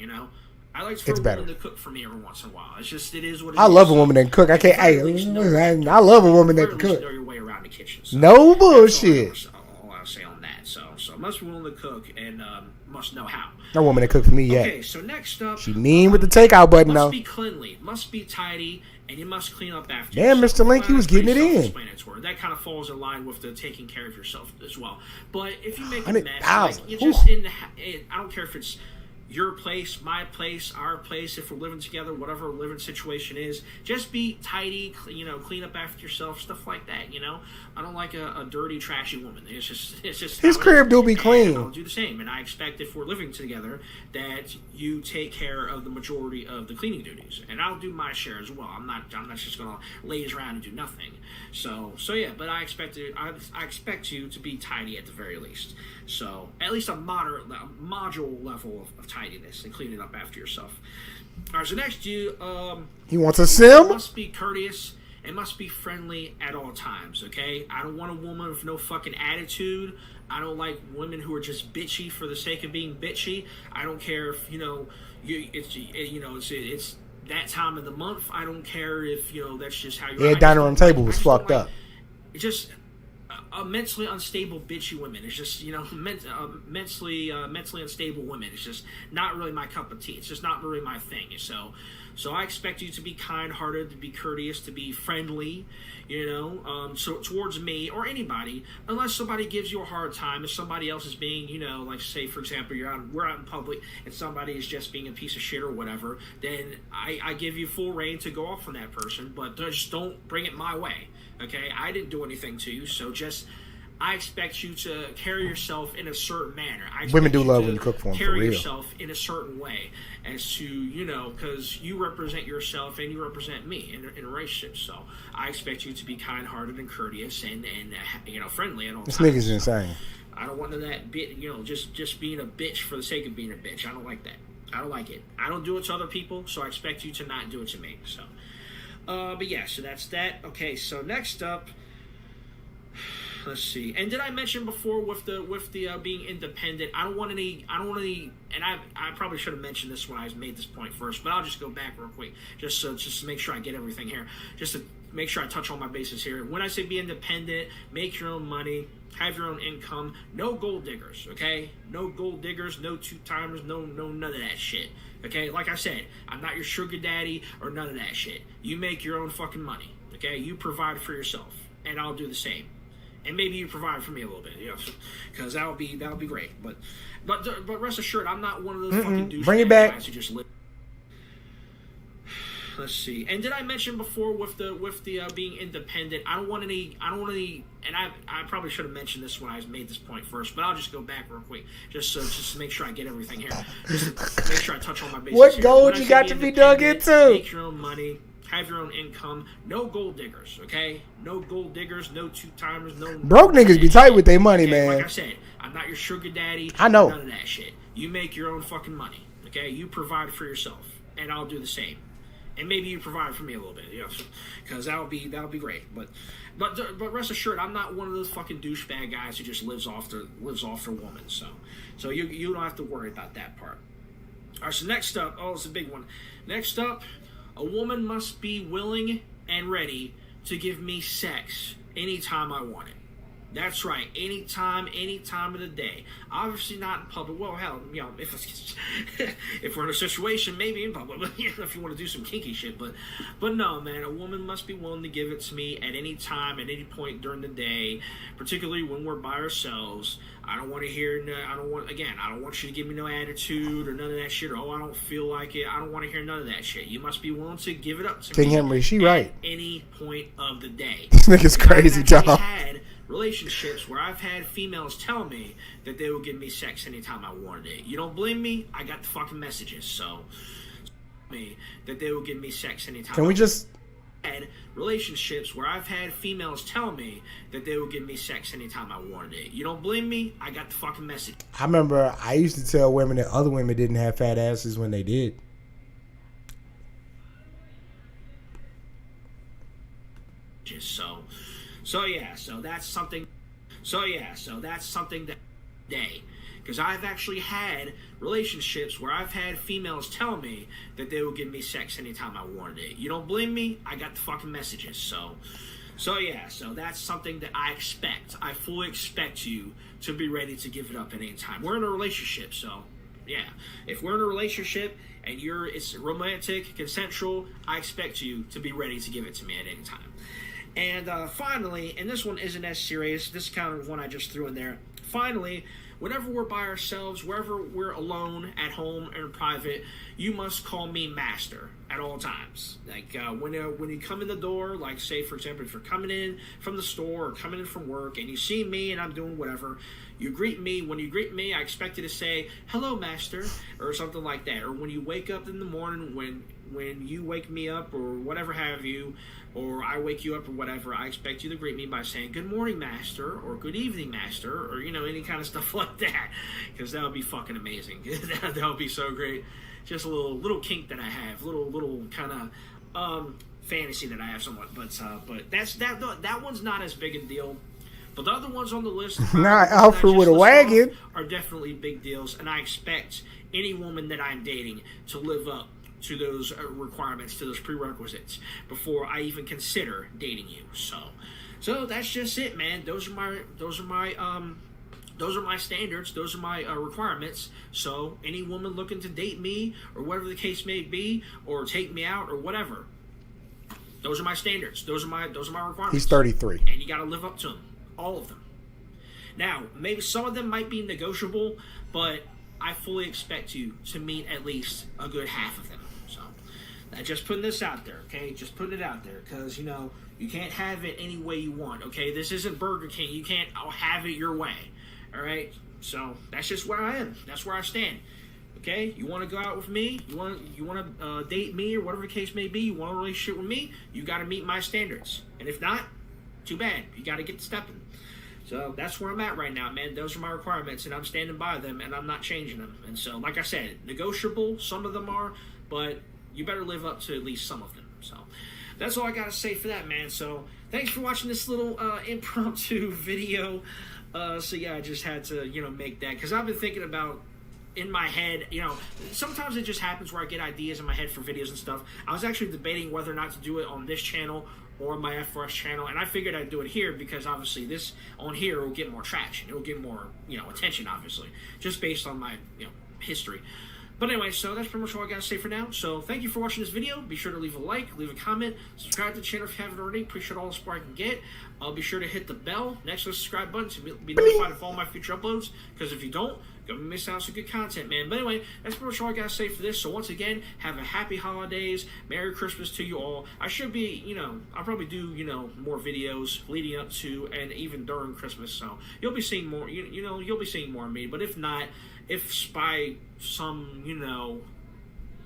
I like for a woman to cook for me every once in a while. It's just, it is what it is. I love a woman that can cook. I can't, I love a woman that can cook. Know your way around the kitchen. So no bullshit. All I'll say on that. So must be willing to cook and must know how. No woman that cook for me yet. Okay, so next up. She mean with the takeout button, though. Must be cleanly, must be tidy, and you must clean up after Damn, yourself. Mr. Link, he was getting it in. That kind of falls in line with the taking care of yourself as well. But if you make a 100,000. mess, like, you just I don't care if it's your place, my place, our place, if we're living together, whatever our living situation is, just be tidy, clean up after yourself, stuff like that, I don't like a dirty, trashy woman. It's just his crib do be clean. I'll do the same, and I expect if we're living together that you take care of the majority of the cleaning duties, and I'll do my share as well. I'm not just gonna laze around and do nothing. So yeah, but I expect you to be tidy at the very least. So at least a module level of tidiness and cleaning up after yourself. All right, so next he wants a sim. Must be courteous and must be friendly at all times. Okay, I don't want a woman with no fucking attitude. I don't like women who are just bitchy for the sake of being bitchy. I don't care if it's that time of the month. I don't care if that's just how you're. Yeah, dining room table was fucked up. It's just a mentally unstable bitchy women. It's just mentally unstable women. It's just not really my cup of tea. It's just not really my thing. So I expect you to be kind-hearted, to be courteous, to be friendly, so towards me or anybody, unless somebody gives you a hard time. If somebody else is being, like say for example, we're out in public and somebody is just being a piece of shit or whatever, then I give you full reign to go off on that person, but just don't bring it my way. Okay, I didn't do anything to you, so I expect you to carry yourself in a certain manner. Women do love when you cook for them, for real. Carry yourself in a certain way as to, because you represent yourself and you represent me in a relationship. So I expect you to be kind-hearted and courteous and friendly at all times. This nigga's insane. I don't want that bit, just being a bitch for the sake of being a bitch. I don't like that. I don't like it. I don't do it to other people, so I expect you to not do it to me. So, but yeah, so that's that. Okay, so next up. Let's see. And did I mention before with the being independent? I don't want any. And I probably should have mentioned this when I made this point first, but I'll just go back real quick, just to make sure I get everything here, just to make sure I touch all my bases here. When I say be independent, make your own money, have your own income, no gold diggers, okay? No gold diggers, no two-timers, no none of that shit. Okay, like I said, I'm not your sugar daddy or none of that shit. You make your own fucking money, okay? You provide for yourself, and I'll do the same. And maybe you provide for me a little bit, because that would be great. But rest assured, I'm not one of those fucking douchebags guys who just live. let's see. And did I mention before with the being independent? I don't want any. And I probably should have mentioned this when I made this point first, but I'll just go back real quick, just to make sure I get everything here. Just to make sure I touch all my bases. What here. gold you got to be dug into? Make your own money. Have your own income. No gold diggers, okay? No gold diggers. No two-timers. No broke niggas be tight with their money, okay? man. Like I said, I'm not your sugar daddy. I know. None of that shit. You make your own fucking money, okay? You provide for yourself, and I'll do the same. And maybe you provide for me a little bit, you know, because that'll be great. But rest assured, I'm not one of those fucking douchebag guys who just lives off their woman. So you don't have to worry about that part. All right. So next up, it's a big one. Next up, a woman must be willing and ready to give me sex anytime I want it. That's right, any time of the day. Obviously not in public. Well, hell, you know, if we're in a situation, maybe in public. But you know, if you want to do some kinky shit, but no, man, a woman must be willing to give it to me at any time, at any point during the day, particularly when we're by ourselves. I don't want you to give me no attitude or none of that shit. Or, I don't feel like it. I don't want to hear none of that shit. You must be willing to give it up to King me Henry, she right. at any point of the day. This nigga's crazy, I've dog. had relationships where I've had females tell me that they will give me sex anytime I wanted it. You don't blame me? I got the fucking messages, so me that they will give me sex anytime. Can we just had relationships where I've had females tell me that they will give me sex anytime I wanted it. You don't blame me? I got the fucking message. I remember I used to tell women that other women didn't have fat asses when they did. So that's something that day. Because I've actually had relationships where I've had females tell me that they will give me sex anytime I wanted it. You don't blame me? I got the fucking messages. So that's something that I expect. I fully expect you to be ready to give it up at any time. We're in a relationship, so yeah. If we're in a relationship and it's romantic, consensual, I expect you to be ready to give it to me at any time. And finally, and this one isn't as serious, this is kind of one I just threw in there. Finally, whenever we're by ourselves, wherever we're alone, at home, or in private, you must call me master at all times. Like, when you come in the door, like, say, for example, if you're coming in from the store or coming in from work and you see me and I'm doing whatever, you greet me. When you greet me, I expect you to say, hello, master, or something like that. Or when you wake up in the morning, when you wake me up or whatever have you, or I wake you up or whatever, I expect you to greet me by saying, good morning, master, or good evening, master, or, you know, any kind of stuff like that, because that would be fucking amazing. That would be so great. Just a little kink that I have, little kind of fantasy that I have somewhat, but that one's not as big a deal. But the other ones on the list, not Alfred with a wagon, are definitely big deals, and I expect any woman that I'm dating to live up to those requirements, to those prerequisites, before I even consider dating you. So that's just it, man. Those are my standards. Those are my requirements. So any woman looking to date me, or whatever the case may be, or take me out, or whatever, those are my standards. Those are my requirements. He's 33, and you got to live up to them, all of them. Now, maybe some of them might be negotiable, but I fully expect you to meet at least a good half of them. So, just putting this out there, okay? Just putting it out there, because, you know, you can't have it any way you want, okay? This isn't Burger King. You can't have it your way, all right? So, that's just where I am. That's where I stand, okay? You want to go out with me? You want to date me, or whatever the case may be? You want a relationship with me? You got to meet my standards. And if not, too bad. You got to get stepping. So that's where I'm at right now, man. Those are my requirements, and I'm standing by them, and I'm not changing them. And so, like I said, negotiable, some of them are, but you better live up to at least some of them. So that's all I got to say for that, man. So thanks for watching this little impromptu video. So yeah, I just had to, you know, make that, because I've been thinking about, in my head, you know, sometimes it just happens where I get ideas in my head for videos and stuff. I was actually debating whether or not to do it on this channel or my FRS channel, and I figured I'd do it here because obviously this on here will get more traction. It will get more, you know, attention, obviously, just based on my, you know, history. But anyway, so that's pretty much all I gotta say for now. So thank you for watching this video. Be sure to leave a like, leave a comment, subscribe to the channel if you haven't already. Appreciate all the support I can get. Be sure to hit the bell next to the subscribe button to be notified of all my future uploads, because if you don't, gonna miss out some good content, man. But anyway, that's pretty much all I gotta say for this. So once again, have a happy holidays, Merry Christmas to you all. I should be, I'll probably do, more videos leading up to and even during Christmas. So you'll be seeing more, you'll be seeing more of me. But if not, if by some,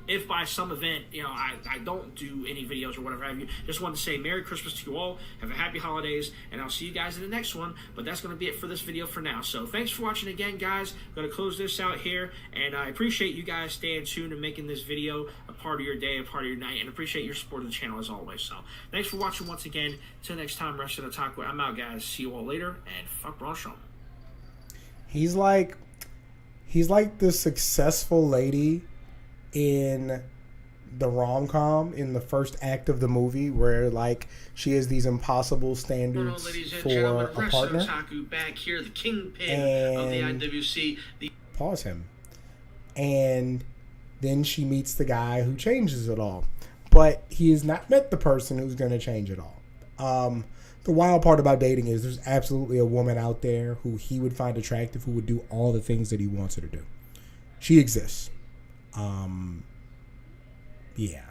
if by some event, I don't do any videos or whatever have you, just wanted to say Merry Christmas to you all, have a happy holidays, and I'll see you guys in the next one. But that's going to be it for this video for now. So thanks for watching again, guys. I'm going to close this out here, and I appreciate you guys staying tuned and making this video a part of your day, a part of your night, and appreciate your support of the channel as always. So thanks for watching once again. Till next time, Rest of the Otaku. I'm out, guys. See you all later, and fuck Ronshon. He's like the successful lady in the rom-com in the first act of the movie where like she has these impossible standards for a partner. Otaku back here, the kingpin of the IWC. Pause him. And then she meets the guy who changes it all. But he has not met the person who's going to change it all. The wild part about dating is there's absolutely a woman out there who he would find attractive who would do all the things that he wants her to do. She exists. Yeah.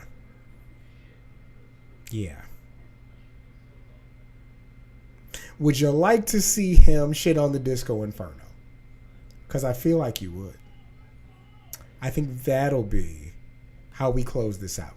Would you like to see him shit on the Disco Inferno? Because I feel like you would. I think that'll be how we close this out.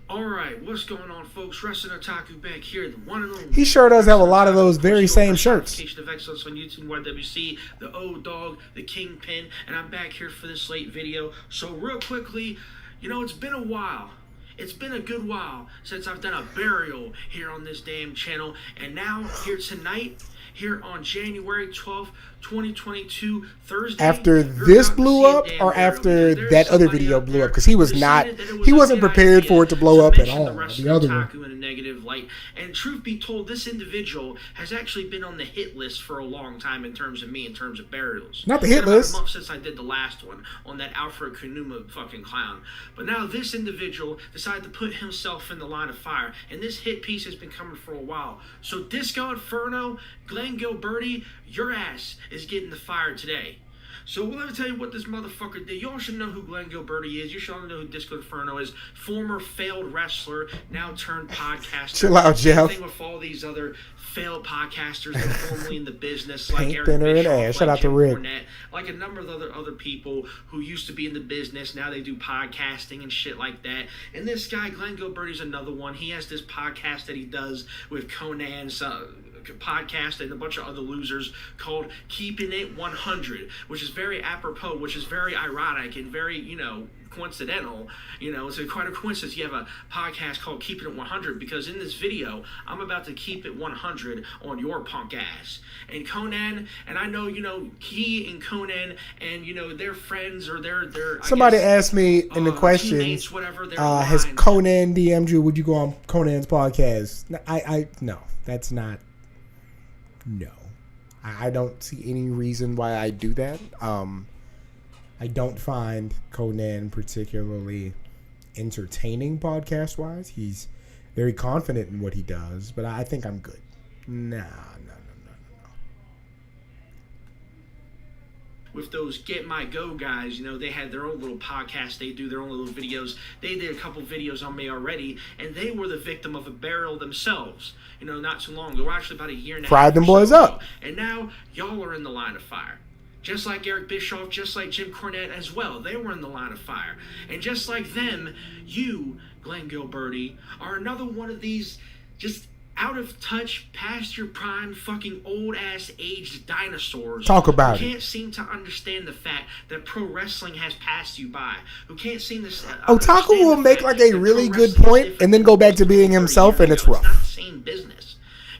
Alright, what's going on, folks? Wrestling Otaku back here, the one and only. He sure does have a lot of those very same shirts. Of Excellence on YouTube, YWC, the O-Dog, the Kingpin, and I'm back here for this late video. So real quickly, it's been a while. It's been a good while since I've done a burial here on this damn channel. And now, here tonight, here on January 12th, 2022, Thursday. After this blew up or after that other video blew up? Because he wasn't prepared for it to blow up at all. The other one. In a negative light. And truth be told, this individual has actually been on the hit list for a long time in terms of burials. Not the hit list. It's been about a month since I did the last one on that Alfred Kunuma fucking clown. But now this individual decided to put himself in the line of fire. And this hit piece has been coming for a while. So Disco Inferno, Glenn Gilberti, your ass is getting the fire today. So let me tell you what this motherfucker did. Y'all should know who Glenn Gilberti is. You should all know who Disco Inferno is. Former failed wrestler, now turned podcaster. Chill out, Jeff. Same thing with all these other failed podcasters that are formerly in the business, like Paint Eric thinner Bischoff, and ass. Shout out to Rick. Cornette, like a number of other people who used to be in the business. Now they do podcasting and shit like that. And this guy, Glenn Gilberti's another one. He has this podcast that he does with Conan's podcast and a bunch of other losers called Keeping It 100, which is very apropos, which is very ironic and very, coincidental. It's quite a coincidence you have a podcast called Keeping It 100, because in this video I'm about to keep it 100 on your punk ass. And Conan, and I know he and Conan and their friends or their somebody asked me in the questions, has Conan DM'd you? Would you go on Conan's podcast? No, that's not. No, I don't see any reason why I do that. I don't find Conan particularly entertaining podcast-wise. He's very confident in what he does, but I think I'm good. No. With those Get My Go guys, they had their own little podcast. They do their own little videos. They did a couple videos on me already, and they were the victim of a burial themselves, not too long ago. Actually, about a year and a half. Fried them boys up. And now, y'all are in the line of fire. Just like Eric Bischoff, just like Jim Cornette as well. They were in the line of fire. And just like them, you, Glenn Gilberti, are another one of these just out of touch, past your prime, fucking old-ass aged dinosaurs. Talk about it. Who can't seem to understand the fact that pro wrestling has passed you by. Who can't seem to Otaku will make like a really good point and then go back to being himself, and it's rough. It's not the same business.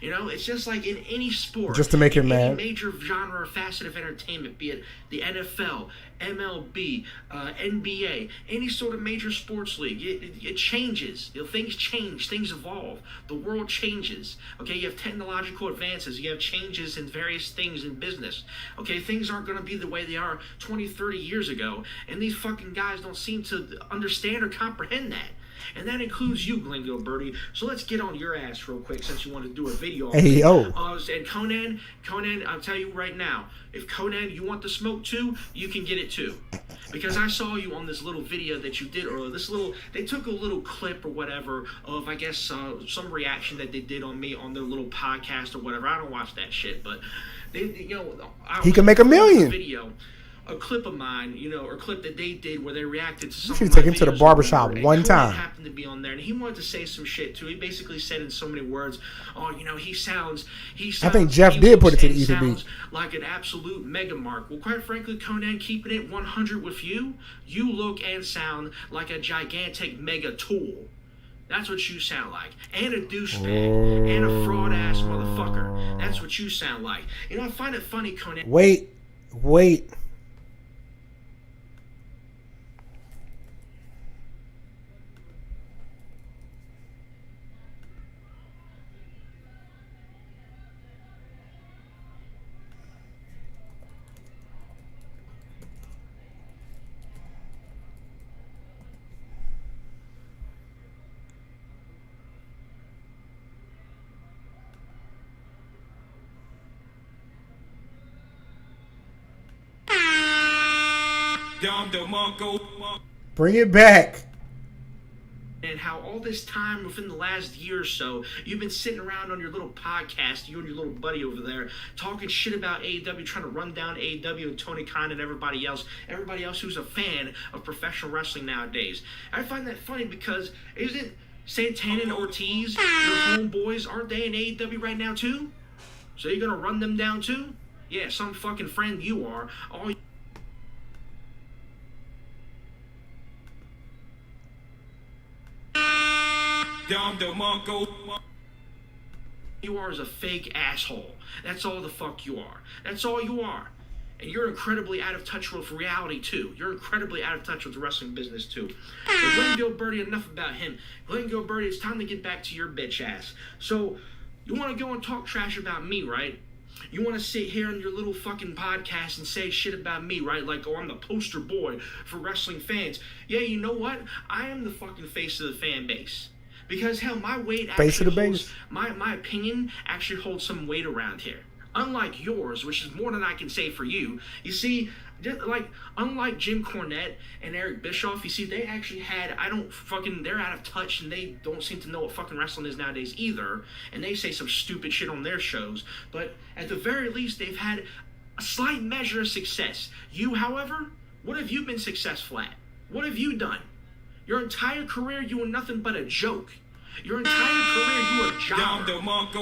It's just like in any sport. Just to make him any mad. Major genre or facet of entertainment, be it the NFL, MLB, NBA, any sort of major sports league, it changes. Things change, things evolve. The world changes. Okay, you have technological advances. You have changes in various things in business. Okay, things aren't going to be the way they are 20, 30 years ago. And these fucking guys don't seem to understand or comprehend that. And that includes you, Glingo Birdie. So let's get on your ass real quick since you want to do a video on Hey, me. yo. And Conan, I'll tell you right now, if Conan, you want the smoke too, you can get it too. Because I saw you on this little video that you did earlier. They took a little clip or whatever of, I guess, some reaction that they did on me on their little podcast or whatever. I don't watch that shit, but he can make $1 million. Video, a clip of mine, or a clip that they did where they reacted to some. You should take him to the barbershop one time. Happened to be on there, and he wanted to say some shit too. He basically said in so many words, "Oh, he sounds." I think Jeff did put it to the Ether sounds beat. like an absolute mega mark. Well, quite frankly, Conan, keeping it 100 with you, you look and sound like a gigantic mega tool. That's what you sound like. And a douchebag. And a fraud-ass motherfucker. That's what you sound like. I find it funny, Conan. Wait. Bring it back. And how all this time within the last year or so, you've been sitting around on your little podcast, you and your little buddy over there, talking shit about AEW, trying to run down AEW and Tony Khan and everybody else who's a fan of professional wrestling nowadays. I find that funny because isn't Santana and Ortiz your homeboys? Aren't they in AEW right now too? So you're gonna run them down too? Yeah, some fucking friend you are. All you are is a fake asshole. That's all the fuck you are. That's all you are. And you're incredibly out of touch with reality, too. You're incredibly out of touch with the wrestling business, too. But Glenn Birdie, enough about him. Glenn Birdie, it's time to get back to your bitch ass. So, you want to go and talk trash about me, right? You want to sit here on your little fucking podcast and say shit about me, right? Like, oh, I'm the poster boy for wrestling fans. Yeah, you know what? I am the fucking face of the fan base. Because, hell, my weight actually holds, my opinion actually holds some weight around here. Unlike yours, which is more than I can say for you. You see, unlike Jim Cornette and Eric Bischoff, you see, they actually had, they're out of touch and they don't seem to know what fucking wrestling is nowadays either. And they say some stupid shit on their shows. But at the very least, they've had a slight measure of success. You, however, what have you been successful at? What have you done? Your entire career, you were nothing but a joke. Your entire career, you were a jobber.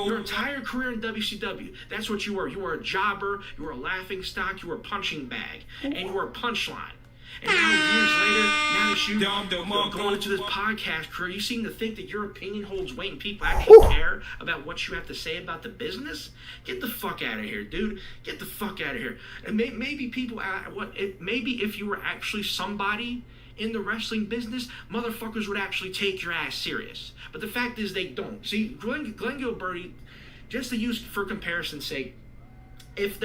Your entire career in WCW, that's what you were. You were a jobber, you were a laughing stock, you were a punching bag, and you were a punchline. And now, years later, now that you go into this podcast career, you seem to think that your opinion holds weight and people actually care about what you have to say about the business? Get the fuck out of here, dude. Get the fuck out of here. And maybe people, maybe if you were actually somebody in the wrestling business, motherfuckers would actually take your ass serious. But the fact is they don't. See, Glenn Birdie, just to use for comparison's sake, if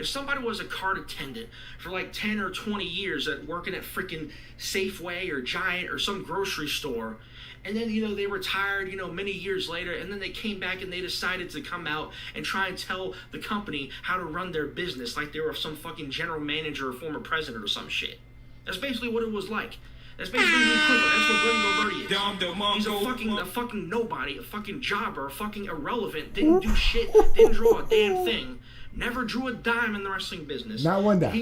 somebody was a cart attendant for like 10 or 20 years working at freaking Safeway or Giant or some grocery store, and then, they retired, many years later, and then they came back and they decided to come out and try and tell the company how to run their business like they were some fucking general manager or former president or some shit. That's basically what it was like. That's basically the equivalent. That's what Glenn Birdie is. He's a fucking nobody, a fucking jobber, a fucking irrelevant, didn't do shit, didn't draw a damn thing, never drew a dime in the wrestling business. Not one dime. He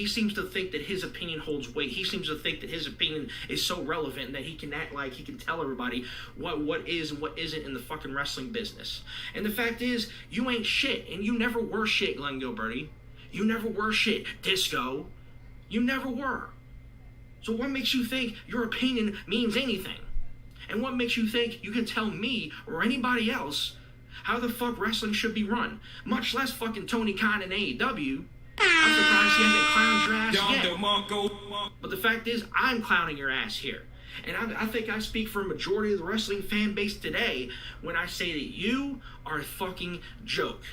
seems to think that his opinion holds weight. He seems to think that his opinion is so relevant that he can act like he can tell everybody what is and what isn't in the fucking wrestling business. And the fact is, you ain't shit, and you never were shit, Glenn Birdie. You never were shit, Disco. You never were. So what makes you think your opinion means anything? And what makes you think you can tell me or anybody else how the fuck wrestling should be run? Much less fucking Tony Khan and AEW. I'm surprised he hasn't clowned your ass yet. But the fact is, I'm clowning your ass here. And I think I speak for a majority of the wrestling fan base today when I say that you are a fucking joke.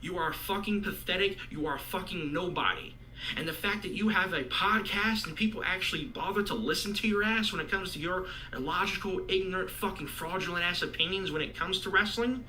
You are fucking pathetic. You are fucking nobody. And the fact that you have a podcast and people actually bother to listen to your ass when it comes to your illogical, ignorant, fucking fraudulent ass opinions when it comes to wrestling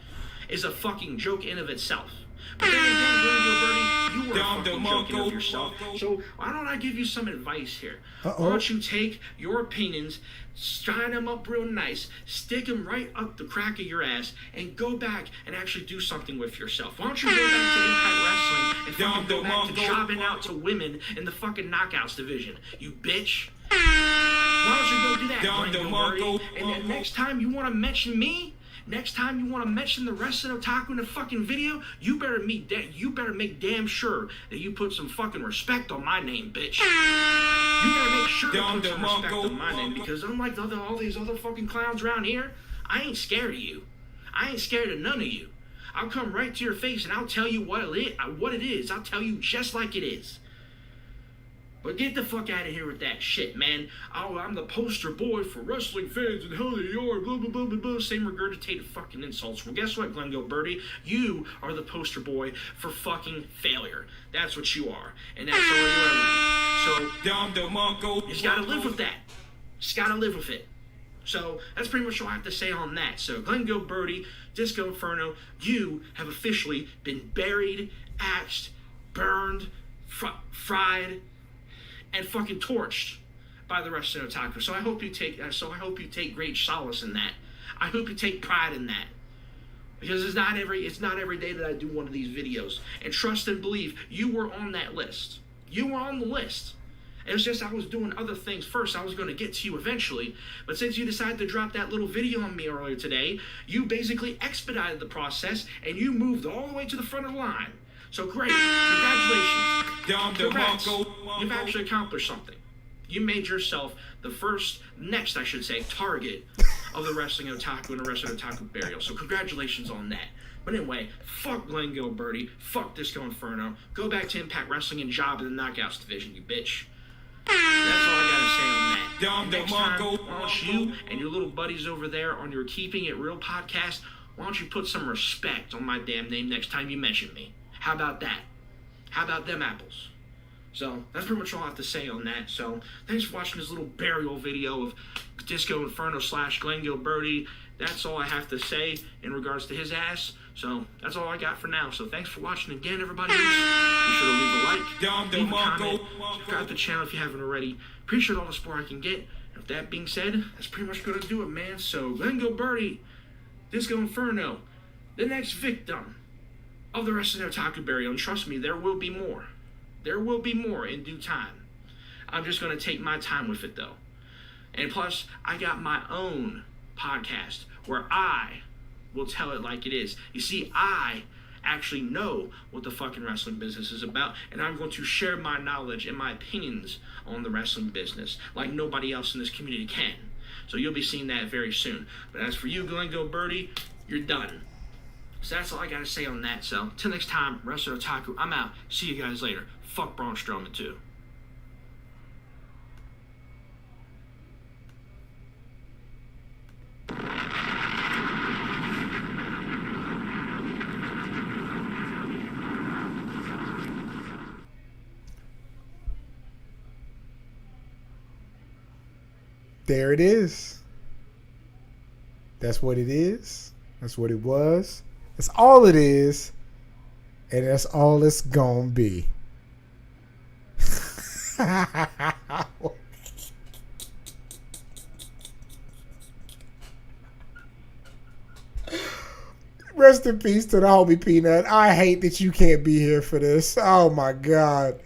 is a fucking joke in of itself. But then again, Glenn Gilberti, you were a fucking joking of yourself. So why don't I give you some advice here? Why don't you take your opinions, shine them up real nice, stick them right up the crack of your ass, and go back and actually do something with yourself? Why don't you go back to Impact Wrestling and fucking go back to jobbing out to women in the fucking Knockouts division, you bitch? Why don't you go do that, Glenn Gilberti? And then next time you want to mention me, next time you want to mention the Wrestling Otaku in a fucking video, you better make damn sure that you put some fucking respect on my name, bitch. You better make sure to put some respect on my name, because unlike all these other fucking clowns around here, I ain't scared of you. I ain't scared of none of you. I'll come right to your face and I'll tell you what it is. I'll tell you just like it is. But get the fuck out of here with that shit, man. Oh, I'm the poster boy for wrestling fans and how they are, blah, blah, blah, blah, blah. Same regurgitated fucking insults. Well, guess what, Glenn Gilberti? You are the poster boy for fucking failure. That's what you are. And that's all you are. So, you just gotta live with that. Just gotta live with it. So, that's pretty much all I have to say on that. So, Glenn Gilberti, Disco Inferno, you have officially been buried, axed, burned, fried, and fucking torched by the Wrestling Otaku. So I hope you take great solace in that. I hope you take pride in that. Because it's not every day that I do one of these videos. And trust and believe, you were on that list. You were on the list. It was just I was doing other things first. I was going to get to you eventually. But since you decided to drop that little video on me earlier today, you basically expedited the process and you moved all the way to the front of the line. So great. Congratulations. Congrats. You've actually accomplished something. You made yourself the next target of the Wrestling Otaku and the Wrestling Otaku burial. So congratulations on that. But anyway, fuck Glenn Gilberti. Fuck Disco Inferno. Go back to Impact Wrestling and job in the Knockouts division, you bitch. That's all I gotta say on that. Next time, why don't you and your little buddies over there on your Keeping It Real podcast, why don't you put some respect on my damn name next time you mention me? How about that? How about them apples? So, that's pretty much all I have to say on that. So, thanks for watching this little burial video of Disco Inferno / Glenn Gilberti. That's all I have to say in regards to his ass. So, that's all I got for now. So, thanks for watching again, everybody. Be sure to leave a like, leave a comment, subscribe to the channel if you haven't already. Appreciate all the support I can get. And with that being said, that's pretty much going to do it, man. So, Glenn Gilberti, Disco Inferno, the next victim of the Wrestling Otaku burial. And trust me, there will be more. There will be more in due time. I'm just going to take my time with it, though. And plus, I got my own podcast where I will tell it like it is. You see, I actually know what the fucking wrestling business is about, and I'm going to share my knowledge and my opinions on the wrestling business like nobody else in this community can. So you'll be seeing that very soon. But as for you, Glenn Gilberti, you're done. So that's all I gotta say on that. So, till next time, Wrestling Otaku, I'm out. See you guys later. Fuck Braun Strowman, too. There it is. That's what it is. That's what it was. That's all it is. And that's all it's gonna be. Rest in peace to the homie Peanut. I hate that you can't be here for this. Oh my God.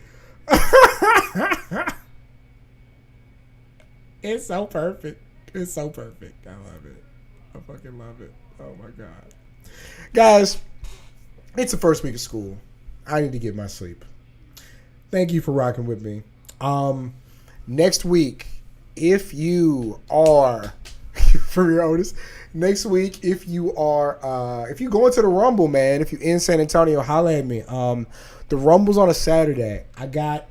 It's so perfect. It's so perfect. I love it. I fucking love it. Oh my God. Guys, it's the first week of school. I need to get my sleep. Thank you for rocking with me. Next week, if you are for your Otis, next week, if you go into the Rumble, man, if you're in San Antonio, holla at me. The Rumble's on a Saturday. I got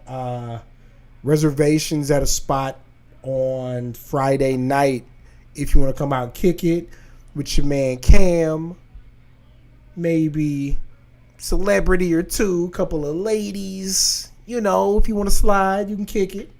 reservations at a spot on Friday night. If you want to come out and kick it with your man Cam, maybe celebrity or two, couple of ladies, you know, if you want to slide, you can kick it.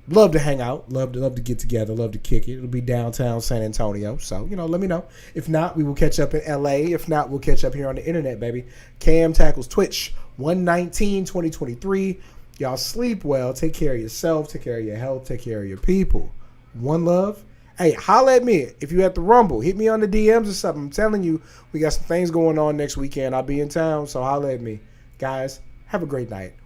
Love to hang out. Love to get together. Love to kick it. It'll be downtown San Antonio. So, you know, let me know. If not, we will catch up in LA. If not, we'll catch up here on the internet, baby. Cam Tackles Twitch 1/19/2023. Y'all sleep well. Take care of yourself. Take care of your health. Take care of your people. One love. Hey, holla at me if you at the Rumble. Hit me on the DMs or something. I'm telling you, we got some things going on next weekend. I'll be in town, so holla at me. Guys, have a great night.